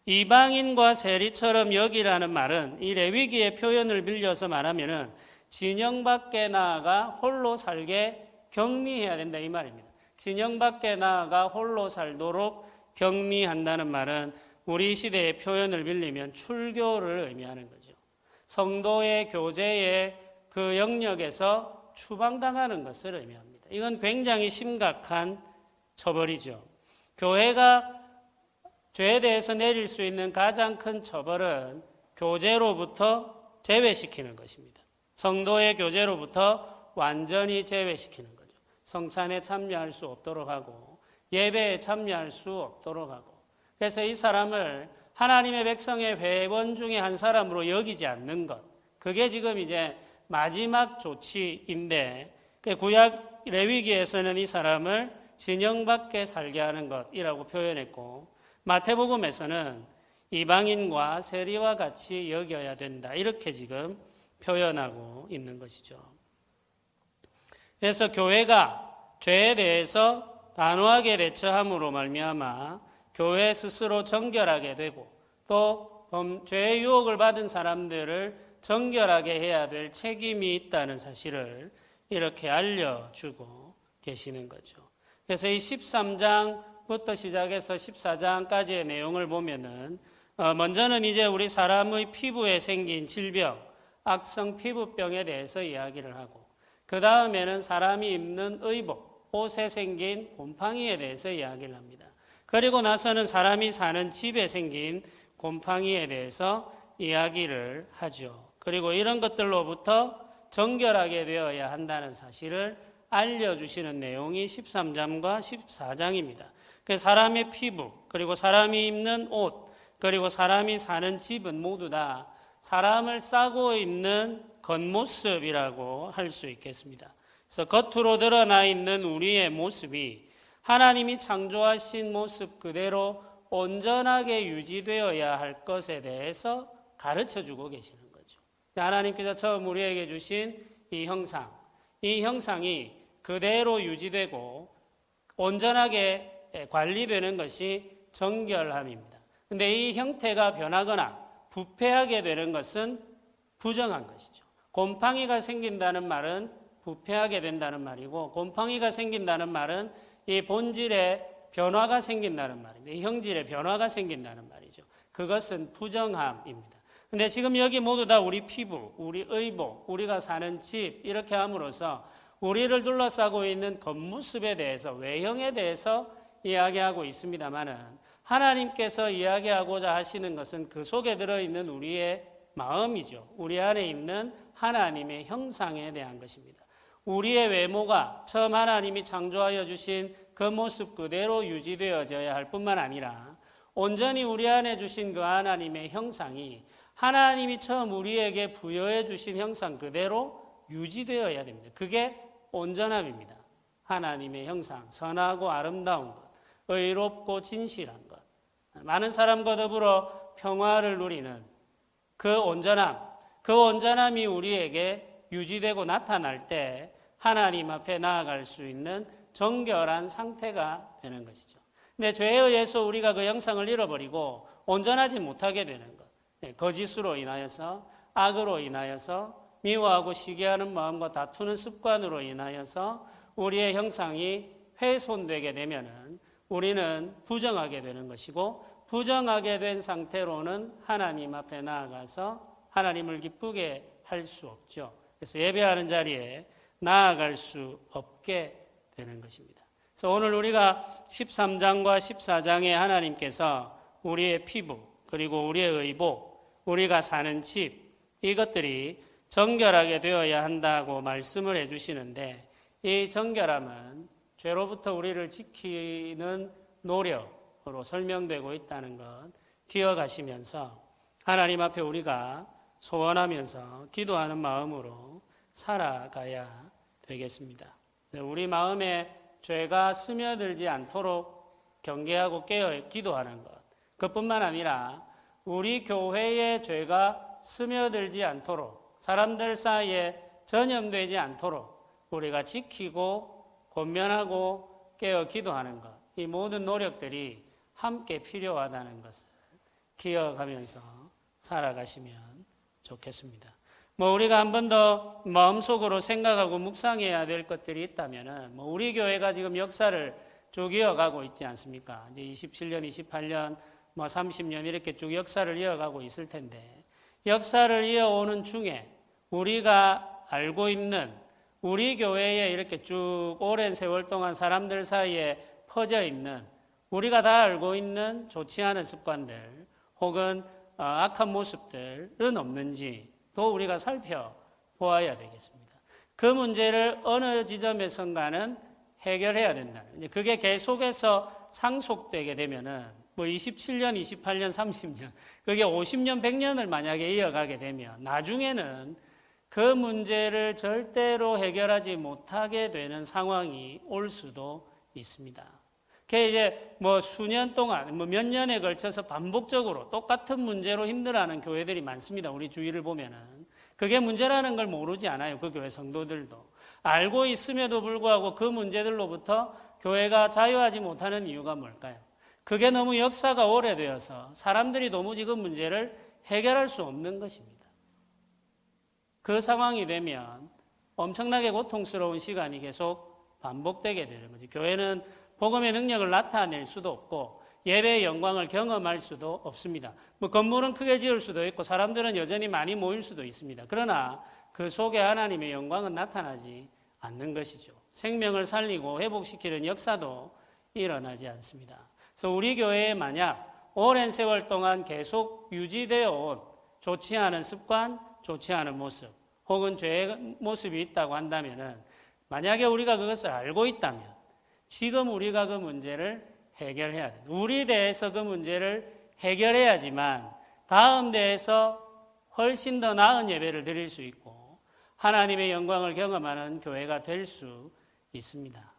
이방인과 세리처럼 여기라는 말은 이 레위기의 표현을 빌려서 말하면은 진영 밖에 나아가 홀로 살게 격리해야 된다, 이 말입니다. 진영 밖에 나아가 홀로 살도록 격리한다는 말은 우리 시대의 표현을 빌리면 출교를 의미하는 거죠. 성도의 교제의 그 영역에서 추방당하는 것을 의미합니다. 이건 굉장히 심각한 처벌이죠. 교회가 죄에 대해서 내릴 수 있는 가장 큰 처벌은 교제로부터 제외시키는 것입니다. 성도의 교제로부터 완전히 제외시키는 거죠. 성찬에 참여할 수 없도록 하고 예배에 참여할 수 없도록 하고, 그래서 이 사람을 하나님의 백성의 회원 중에 한 사람으로 여기지 않는 것, 그게 지금 이제 마지막 조치인데, 구약 레위기에서는 이 사람을 진영 밖에 살게 하는 것이라고 표현했고, 마태복음에서는 이방인과 세리와 같이 여겨야 된다, 이렇게 지금 표현하고 있는 것이죠. 그래서 교회가 죄에 대해서 단호하게 대처함으로 말미암아 교회 스스로 정결하게 되고, 또 죄의 유혹을 받은 사람들을 정결하게 해야 될 책임이 있다는 사실을 이렇게 알려주고 계시는 거죠. 그래서 이 13장부터 시작해서 14장까지의 내용을 보면은 먼저는 이제 우리 사람의 피부에 생긴 질병, 악성 피부병에 대해서 이야기를 하고, 그 다음에는 사람이 입는 의복, 옷에 생긴 곰팡이에 대해서 이야기를 합니다. 그리고 나서는 사람이 사는 집에 생긴 곰팡이에 대해서 이야기를 하죠. 그리고 이런 것들로부터 정결하게 되어야 한다는 사실을 알려주시는 내용이 13장과 14장입니다. 사람의 피부, 그리고 사람이 입는 옷, 그리고 사람이 사는 집은 모두 다 사람을 싸고 있는 겉모습이라고 할 수 있겠습니다. 그래서 겉으로 드러나 있는 우리의 모습이 하나님이 창조하신 모습 그대로 온전하게 유지되어야 할 것에 대해서 가르쳐주고 계시는 거죠. 하나님께서 처음 우리에게 주신 이 형상, 이 형상이 그대로 유지되고 온전하게 관리되는 것이 정결함입니다. 그런데 이 형태가 변하거나 부패하게 되는 것은 부정한 것이죠. 곰팡이가 생긴다는 말은 부패하게 된다는 말이고, 곰팡이가 생긴다는 말은 이 본질의 변화가 생긴다는 말입니다. 이 형질의 변화가 생긴다는 말이죠. 그것은 부정함입니다. 근데 지금 여기 모두 다 우리 피부, 우리 의복, 우리가 사는 집, 이렇게 함으로써 우리를 둘러싸고 있는 겉모습에 대해서, 외형에 대해서 이야기하고 있습니다만은, 하나님께서 이야기하고자 하시는 것은 그 속에 들어있는 우리의 마음이죠. 우리 안에 있는 하나님의 형상에 대한 것입니다. 우리의 외모가 처음 하나님이 창조하여 주신 그 모습 그대로 유지되어져야 할 뿐만 아니라, 온전히 우리 안에 주신 그 하나님의 형상이 하나님이 처음 우리에게 부여해 주신 형상 그대로 유지되어야 됩니다. 그게 온전함입니다. 하나님의 형상, 선하고 아름다운 것, 의롭고 진실한 것, 많은 사람과 더불어 평화를 누리는 그 온전함이 우리에게 유지되고 나타날 때 하나님 앞에 나아갈 수 있는 정결한 상태가 되는 것이죠. 근데 죄에 의해서 우리가 그 형상을 잃어버리고 온전하지 못하게 되는 것, 거짓으로 인하여서, 악으로 인하여서, 미워하고 시기하는 마음과 다투는 습관으로 인하여서 우리의 형상이 훼손되게 되면은 우리는 부정하게 되는 것이고, 부정하게 된 상태로는 하나님 앞에 나아가서 하나님을 기쁘게 할 수 없죠. 그래서 예배하는 자리에 나아갈 수 없게 되는 것입니다. 그래서 오늘 우리가 13장과 14장에 하나님께서 우리의 피부, 그리고 우리의 의복, 우리가 사는 집, 이것들이 정결하게 되어야 한다고 말씀을 해주시는데, 이 정결함은 죄로부터 우리를 지키는 노력으로 설명되고 있다는 것 기억하시면서 하나님 앞에 우리가 소원하면서 기도하는 마음으로 살아가야 되겠습니다. 우리 마음에 죄가 스며들지 않도록 경계하고 깨어 기도하는 것, 그뿐만 아니라 우리 교회의 죄가 스며들지 않도록, 사람들 사이에 전염되지 않도록 우리가 지키고 권면하고 깨어 기도하는 것, 이 모든 노력들이 함께 필요하다는 것을 기억하면서 살아가시면 좋겠습니다. 우리가 한 번 더 마음속으로 생각하고 묵상해야 될 것들이 있다면은, 우리 교회가 지금 역사를 쭉 이어가고 있지 않습니까? 이제 27년, 28년, 30년 이렇게 쭉 역사를 이어가고 있을 텐데, 역사를 이어오는 중에 우리가 알고 있는 우리 교회에 이렇게 쭉 오랜 세월 동안 사람들 사이에 퍼져 있는, 우리가 다 알고 있는 좋지 않은 습관들 혹은 악한 모습들은 없는지 또 우리가 살펴보아야 되겠습니다. 그 문제를 어느 지점에선가는 해결해야 된다는, 그게 계속해서 상속되게 되면은 27년, 28년, 30년, 그게 50년, 100년을 만약에 이어가게 되면 나중에는 그 문제를 절대로 해결하지 못하게 되는 상황이 올 수도 있습니다. 그게 이제 수년 동안, 몇 년에 걸쳐서 반복적으로 똑같은 문제로 힘들어하는 교회들이 많습니다. 우리 주위를 보면은. 그게 문제라는 걸 모르지 않아요. 그 교회 성도들도. 알고 있음에도 불구하고 그 문제들로부터 교회가 자유하지 못하는 이유가 뭘까요? 그게 너무 역사가 오래되어서 사람들이 도무지 그 문제를 해결할 수 없는 것입니다. 그 상황이 되면 엄청나게 고통스러운 시간이 계속 반복되게 되는 거죠. 교회는 복음의 능력을 나타낼 수도 없고 예배의 영광을 경험할 수도 없습니다. 건물은 크게 지을 수도 있고 사람들은 여전히 많이 모일 수도 있습니다. 그러나 그 속에 하나님의 영광은 나타나지 않는 것이죠. 생명을 살리고 회복시키는 역사도 일어나지 않습니다. 그래서 우리 교회에 만약 오랜 세월 동안 계속 유지되어 온 좋지 않은 습관, 좋지 않은 모습 혹은 죄의 모습이 있다고 한다면은, 만약에 우리가 그것을 알고 있다면 지금 우리가 그 문제를 해결해야 됩니다. 우리 대해서 그 문제를 해결해야지만 다음 대에서 훨씬 더 나은 예배를 드릴 수 있고 하나님의 영광을 경험하는 교회가 될 수 있습니다.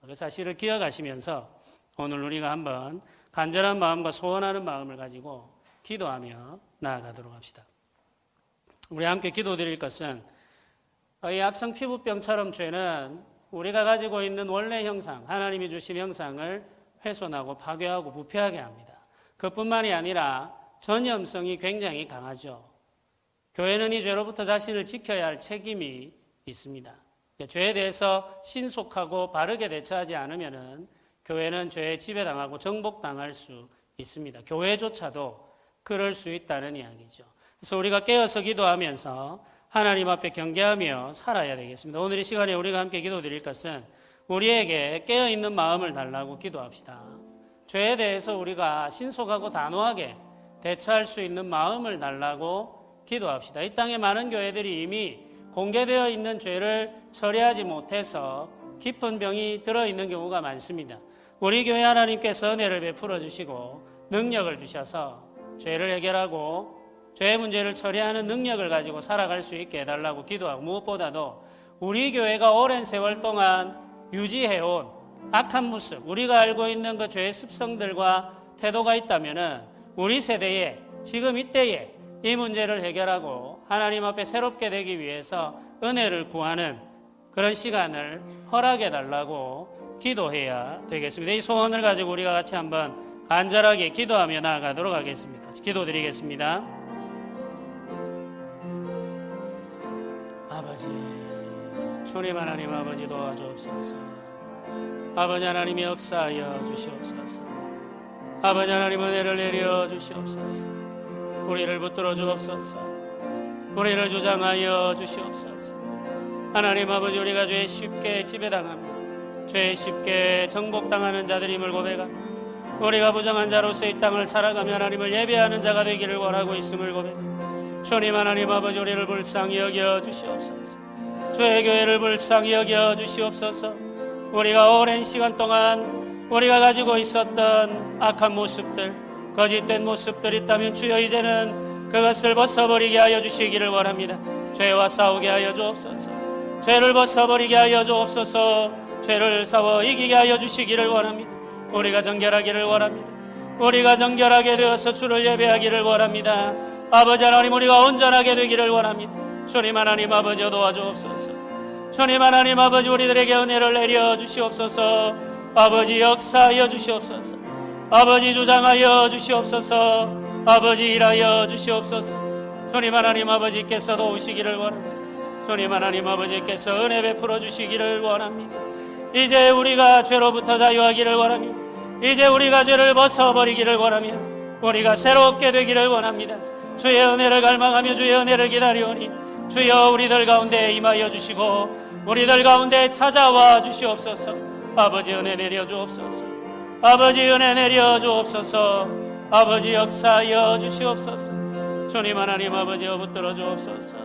그 사실을 기억하시면서 오늘 우리가 한번 간절한 마음과 소원하는 마음을 가지고 기도하며 나아가도록 합시다. 우리 함께 기도드릴 것은, 이 악성 피부병처럼 죄는 우리가 가지고 있는 원래 형상, 하나님이 주신 형상을 훼손하고 파괴하고 부패하게 합니다. 그뿐만이 아니라 전염성이 굉장히 강하죠. 교회는 이 죄로부터 자신을 지켜야 할 책임이 있습니다. 죄에 대해서 신속하고 바르게 대처하지 않으면은 교회는 죄에 지배당하고 정복당할 수 있습니다. 교회조차도 그럴 수 있다는 이야기죠. 그래서 우리가 깨어서 기도하면서 하나님 앞에 경계하며 살아야 되겠습니다. 오늘 이 시간에 우리가 함께 기도드릴 것은 우리에게 깨어있는 마음을 달라고 기도합시다. 죄에 대해서 우리가 신속하고 단호하게 대처할 수 있는 마음을 달라고 기도합시다. 이 땅에 많은 교회들이 이미 공개되어 있는 죄를 처리하지 못해서 깊은 병이 들어있는 경우가 많습니다. 우리 교회 하나님께서 은혜를 베풀어 주시고 능력을 주셔서 죄를 해결하고 죄의 문제를 처리하는 능력을 가지고 살아갈 수 있게 해달라고 기도하고, 무엇보다도 우리 교회가 오랜 세월 동안 유지해온 악한 모습, 우리가 알고 있는 그 죄의 습성들과 태도가 있다면은 우리 세대에 지금 이때에 이 문제를 해결하고 하나님 앞에 새롭게 되기 위해서 은혜를 구하는 그런 시간을 허락해 달라고 기도해야 되겠습니다. 이 소원을 가지고 우리가 같이 한번 간절하게 기도하며 나아가도록 하겠습니다. 기도드리겠습니다. 아버지, 주님 하나님 아버지 도와주옵소서. 아버지 하나님이 역사하여 주시옵소서. 아버지 하나님 은혜를 내려 주시옵소서. 우리를 붙들어 주옵소서. 우리를 주장하여 주시옵소서. 하나님 아버지, 우리가 죄에 쉽게 지배당하며 죄에 쉽게 정복당하는 자들임을 고백하며 우리가 부정한 자로서 이 땅을 살아가며 하나님을 예배하는 자가 되기를 원하고 있음을 고백하며 주님 하나님 아버지, 우리를 불쌍히 여겨 주시옵소서. 주의 교회를 불쌍히 여겨 주시옵소서. 우리가 오랜 시간 동안 우리가 가지고 있었던 악한 모습들, 거짓된 모습들이 있다면 주여 이제는 그것을 벗어버리게 하여 주시기를 원합니다. 죄와 싸우게 하여 주옵소서. 죄를 벗어버리게 하여 주옵소서. 죄를 싸워 이기게 하여 주시기를 원합니다. 우리가 정결하기를 원합니다. 우리가 정결하게 되어서 주를 예배하기를 원합니다. 아버지 하나님, 우리가 온전하게 되기를 원합니다. 주님 하나님 아버지, 도와주옵소서. 주님 하나님 아버지, 우리들에게 은혜를 내려 주시옵소서. 아버지 역사하여 주시옵소서. 아버지 주장하여 주시옵소서. 아버지 일하여 주시옵소서. 주님 하나님 아버지께서 도우시기를 원합니다. 주님 하나님 아버지께서 은혜 베풀어 주시기를 원합니다. 이제 우리가 죄로부터 자유하기를 원합니다. 이제 우리가 죄를 벗어버리기를 원하며 우리가 새롭게 되기를 원합니다. 주의 은혜를 갈망하며 주의 은혜를 기다리오니 주여 우리들 가운데 임하여 주시고 우리들 가운데 찾아와 주시옵소서. 아버지 은혜 내려 주옵소서. 아버지 은혜 내려 주옵소서. 아버지 역사하여 주시옵소서. 주님 하나님 아버지여 붙들어 주옵소서.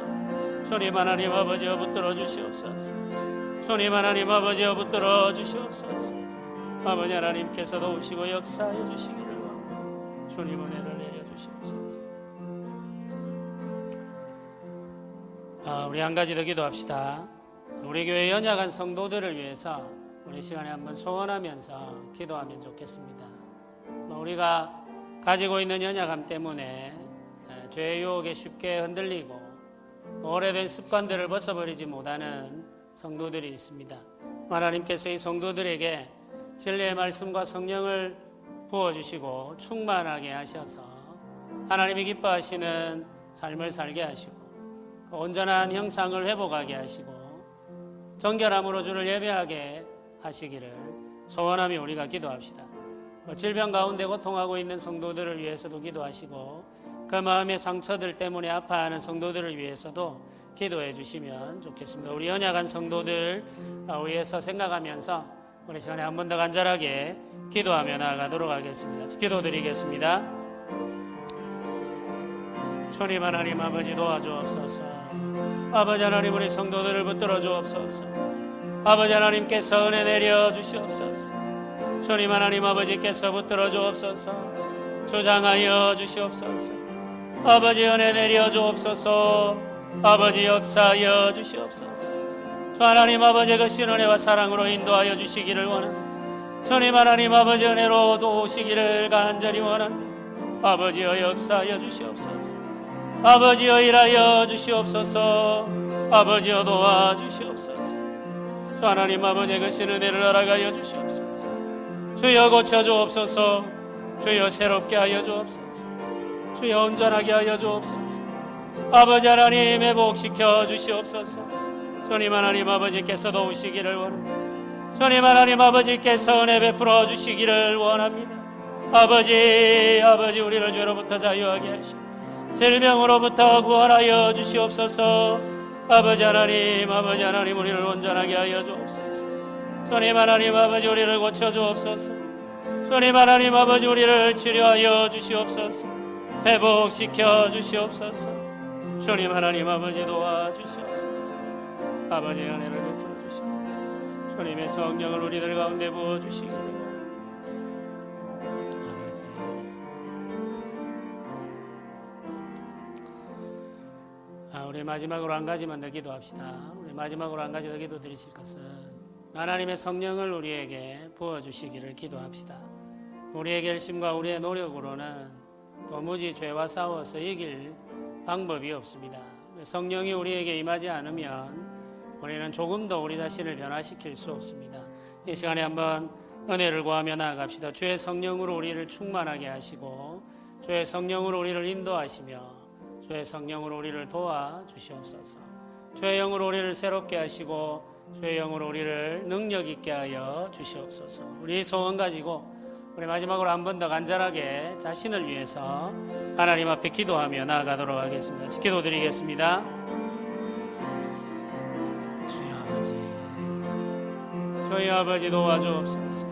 주님 하나님 아버지여 붙들어 주시옵소서. 주님 하나님 아버지여 붙들어 주시옵소서. 아버지 하나님께서 도우시고 역사하여 주시기를 원합니다. 주님 은혜를 내려 주시옵소서. 우리 한 가지 더 기도합시다. 우리 교회 연약한 성도들을 위해서 우리 시간에 한번 소원하면서 기도하면 좋겠습니다. 우리가 가지고 있는 연약함 때문에 죄의 유혹에 쉽게 흔들리고 오래된 습관들을 벗어버리지 못하는 성도들이 있습니다. 하나님께서 이 성도들에게 진리의 말씀과 성령을 부어주시고 충만하게 하셔서 하나님이 기뻐하시는 삶을 살게 하시고 온전한 형상을 회복하게 하시고 정결함으로 주를 예배하게 하시기를 소원하며 우리가 기도합시다. 질병 가운데 고통하고 있는 성도들을 위해서도 기도하시고 그 마음의 상처들 때문에 아파하는 성도들을 위해서도 기도해 주시면 좋겠습니다. 우리 연약한 성도들 위해서 생각하면서 우리 시간에 한 번 더 간절하게 기도하며 나아가도록 하겠습니다. 기도드리겠습니다. 주님 하나님 아버지, 도와주옵소서. 아버지 하나님, 우리 성도들을 붙들어 주옵소서. 아버지 하나님께서 은혜 내려 주시옵소서. 주님 하나님 아버지께서 붙들어 주옵소서. 주장하여 주시옵소서. 아버지 은혜 내려 주옵소서. 아버지 역사하여 주시옵소서. 주 하나님 아버지 그 신은혜와 사랑으로 인도하여 주시기를 원합니다. 주님 하나님 아버지 은혜로 도우시기를 간절히 원합니다. 아버지여 역사하여 주시옵소서. 아버지여 일하여 주시옵소서. 아버지여 도와주시옵소서. 주 하나님 아버지 그 신은혜를 허락하여 주시옵소서. 주여 고쳐 주옵소서. 주여 새롭게 하여 주옵소서. 주여 온전하게 하여 주옵소서. 아버지 하나님 회복시켜 주시옵소서. 주님 하나님 아버지께서 도우시기를 원합니다. 주님 하나님 아버지께서 은혜 베풀어 주시기를 원합니다. 아버지 우리를 죄로부터 자유하게 하시고 질병으로부터 구원하여 주시옵소서. 아버지 하나님 우리를 온전하게 하여 주옵소서. 주님 하나님 아버지 우리를 고쳐 주옵소서. 주님 하나님 아버지 우리를 치료하여 주시옵소서. 회복시켜 주시옵소서. 주님 하나님 아버지 도와주시옵소서. 아버지의 은혜를 베풀어 주시고 주님의 성령을 우리들 가운데 부어주시기를 원합니다. 아버지, 우리 마지막으로 한 가지만 더 기도합시다. 우리 마지막으로 한 가지 더 기도 드리실 것은 하나님의 성령을 우리에게 부어주시기를 기도합시다. 우리의 결심과 우리의 노력으로는 도무지 죄와 싸워서 이길 방법이 없습니다. 성령이 우리에게 임하지 않으면 우리는 조금도 우리 자신을 변화시킬 수 없습니다. 이 시간에 한번 은혜를 구하며 나아갑시다. 주의 성령으로 우리를 충만하게 하시고 주의 성령으로 우리를 인도하시며 주의 성령으로 우리를 도와주시옵소서. 주의 영으로 우리를 새롭게 하시고 주의 영으로 우리를 능력 있게 하여 주시옵소서. 우리 소원 가지고 우리 마지막으로 한 번 더 간절하게 자신을 위해서 하나님 앞에 기도하며 나아가도록 하겠습니다. 기도드리겠습니다. 주여 아버지, 저희 아버지 도와주옵소서.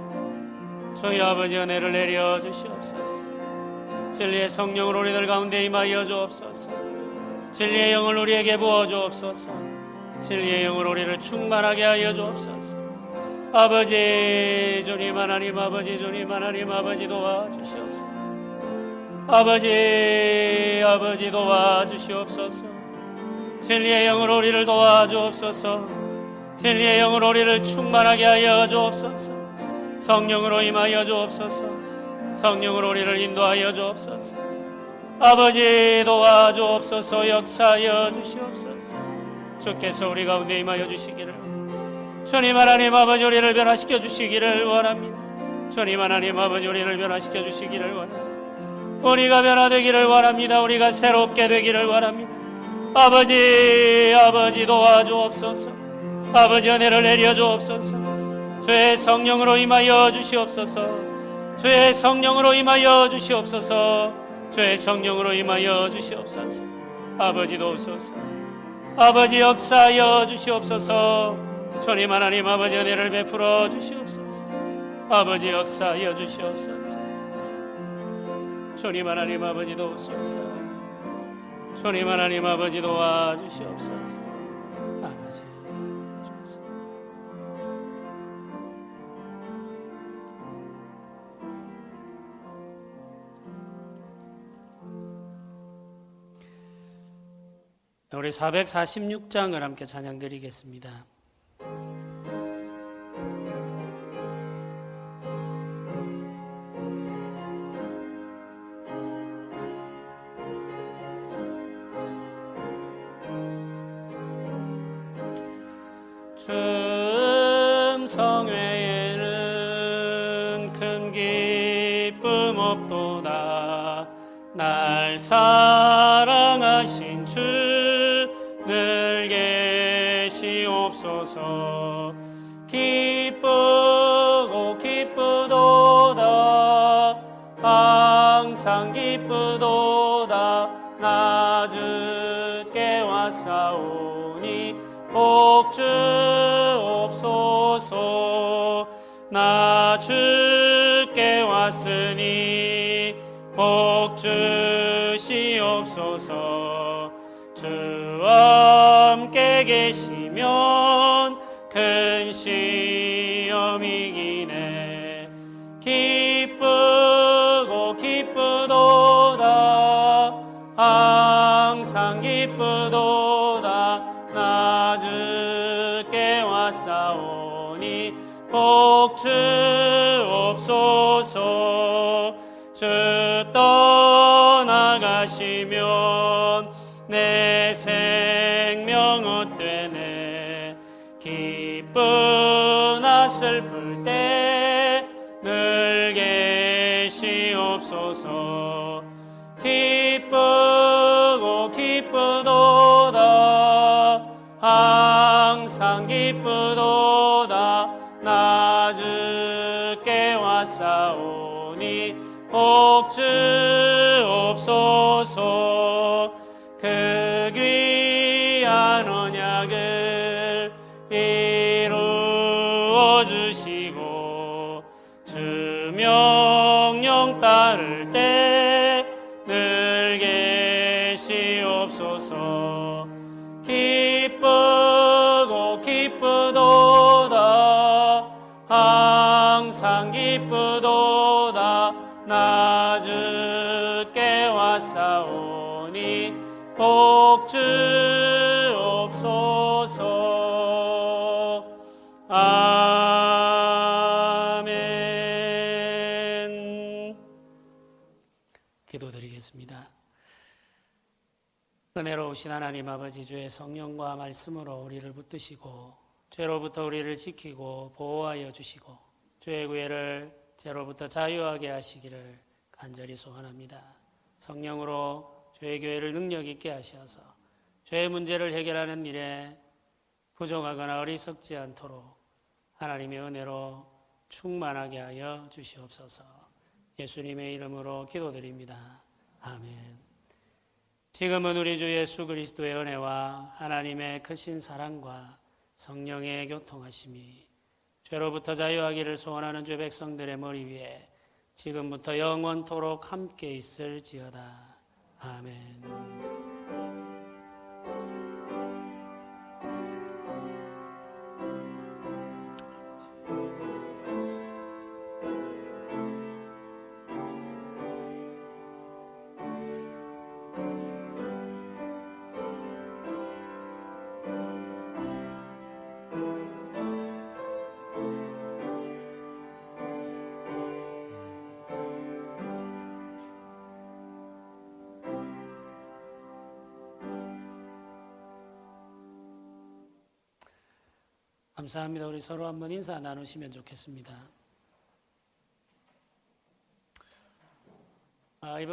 저희 아버지 은혜를 내려 주시옵소서. 진리의 성령을 우리들 가운데 임하여 주옵소서. 진리의 영을 우리에게 부어 주옵소서. 진리의 영을 우리를 충만하게 하여 주옵소서. 아버지 주님 하나님, 아버지 주님 하나님, 아버지 도와주시옵소서. 아버지 도와주시옵소서. 진리의 영으로 우리를 도와주옵소서. 진리의 영으로 우리를 충만하게 하여 주옵소서. 성령으로 임하여 주옵소서. 성령으로 우리를 인도하여 주옵소서. 아버지 도와주옵소서. 역사하여 주시옵소서. 주께서 우리 가운데 임하여 주시기를, 주님 하나님 아버지 우리를 변화시켜 주시기를 원합니다. 주님 하나님 아버지 우리를 변화시켜 주시기를 원합니다. 우리가 변화되기를 원합니다. 우리가 새롭게 되기를 원합니다. 아버지 도와주옵소서. 아버지 은혜를 내려 주옵소서. 주의 성령으로 임하여 주시옵소서. 주의 성령으로 임하여 주시옵소서. 주의 성령으로 임하여 주시옵소서. 아버지 도우소서. 아버지 역사하여 주시옵소서. 주님 하나님 아버지 은혜를 베풀어 주시옵소서. 아버지 역사하여 주시옵소서. 주님 하나님 아버지 도우소서. 주님 하나님 아버지 도와주시옵소서. 아버지 주옵소서. 우리 446장을 함께 찬양드리겠습니다. 성회에는 큰 기쁨 없도다. 날 사랑하신 주 늘 계시옵소서. 기쁘고 기쁘도다. 항상 기쁘도다. 나 주께 왔사오니 복 주옵소서. 나 주께 왔으니 복 주시옵소서. 주와 함께 계시면 큰 시험이기네. 기쁘고 기쁘도다. 항상 기쁘도다. 나 주께 왔사오니 복 주옵소서. 주 떠나가시면 내 생명 헛되네. 기쁘나 슬플 때 늘 계시옵소서. 기쁘고 기쁘도다. 항상 기쁘도다. 나 주께 왔사오니 복 주옵소서. 그 귀한 언약을 이루어 주시고 주 명령 따를 때 늘 계시옵소서. 기쁘고 기쁘도다. 항상 기쁘도다. 나 주께 왔사오니 복 주옵소서. 아멘. 기도드리겠습니다. 은혜로우신 하나님 아버지, 주의 성령과 말씀으로 우리를 붙드시고 죄로부터 우리를 지키고 보호하여 주시고 죄의 구애를 죄로부터 자유하게 하시기를 간절히 소원합니다. 성령으로 죄의 교회를 능력 있게 하셔서 죄의 문제를 해결하는 일에 부정하거나 어리석지 않도록 하나님의 은혜로 충만하게 하여 주시옵소서. 예수님의 이름으로 기도드립니다. 아멘. 지금은 우리 주 예수 그리스도의 은혜와 하나님의 크신 사랑과 성령의 교통하심이 죄로부터 자유하기를 소원하는 주 백성들의 머리 위에 지금부터 영원토록 함께 있을지어다. 아멘. 감사합니다. 우리 서로 한번 인사 나누시면 좋겠습니다.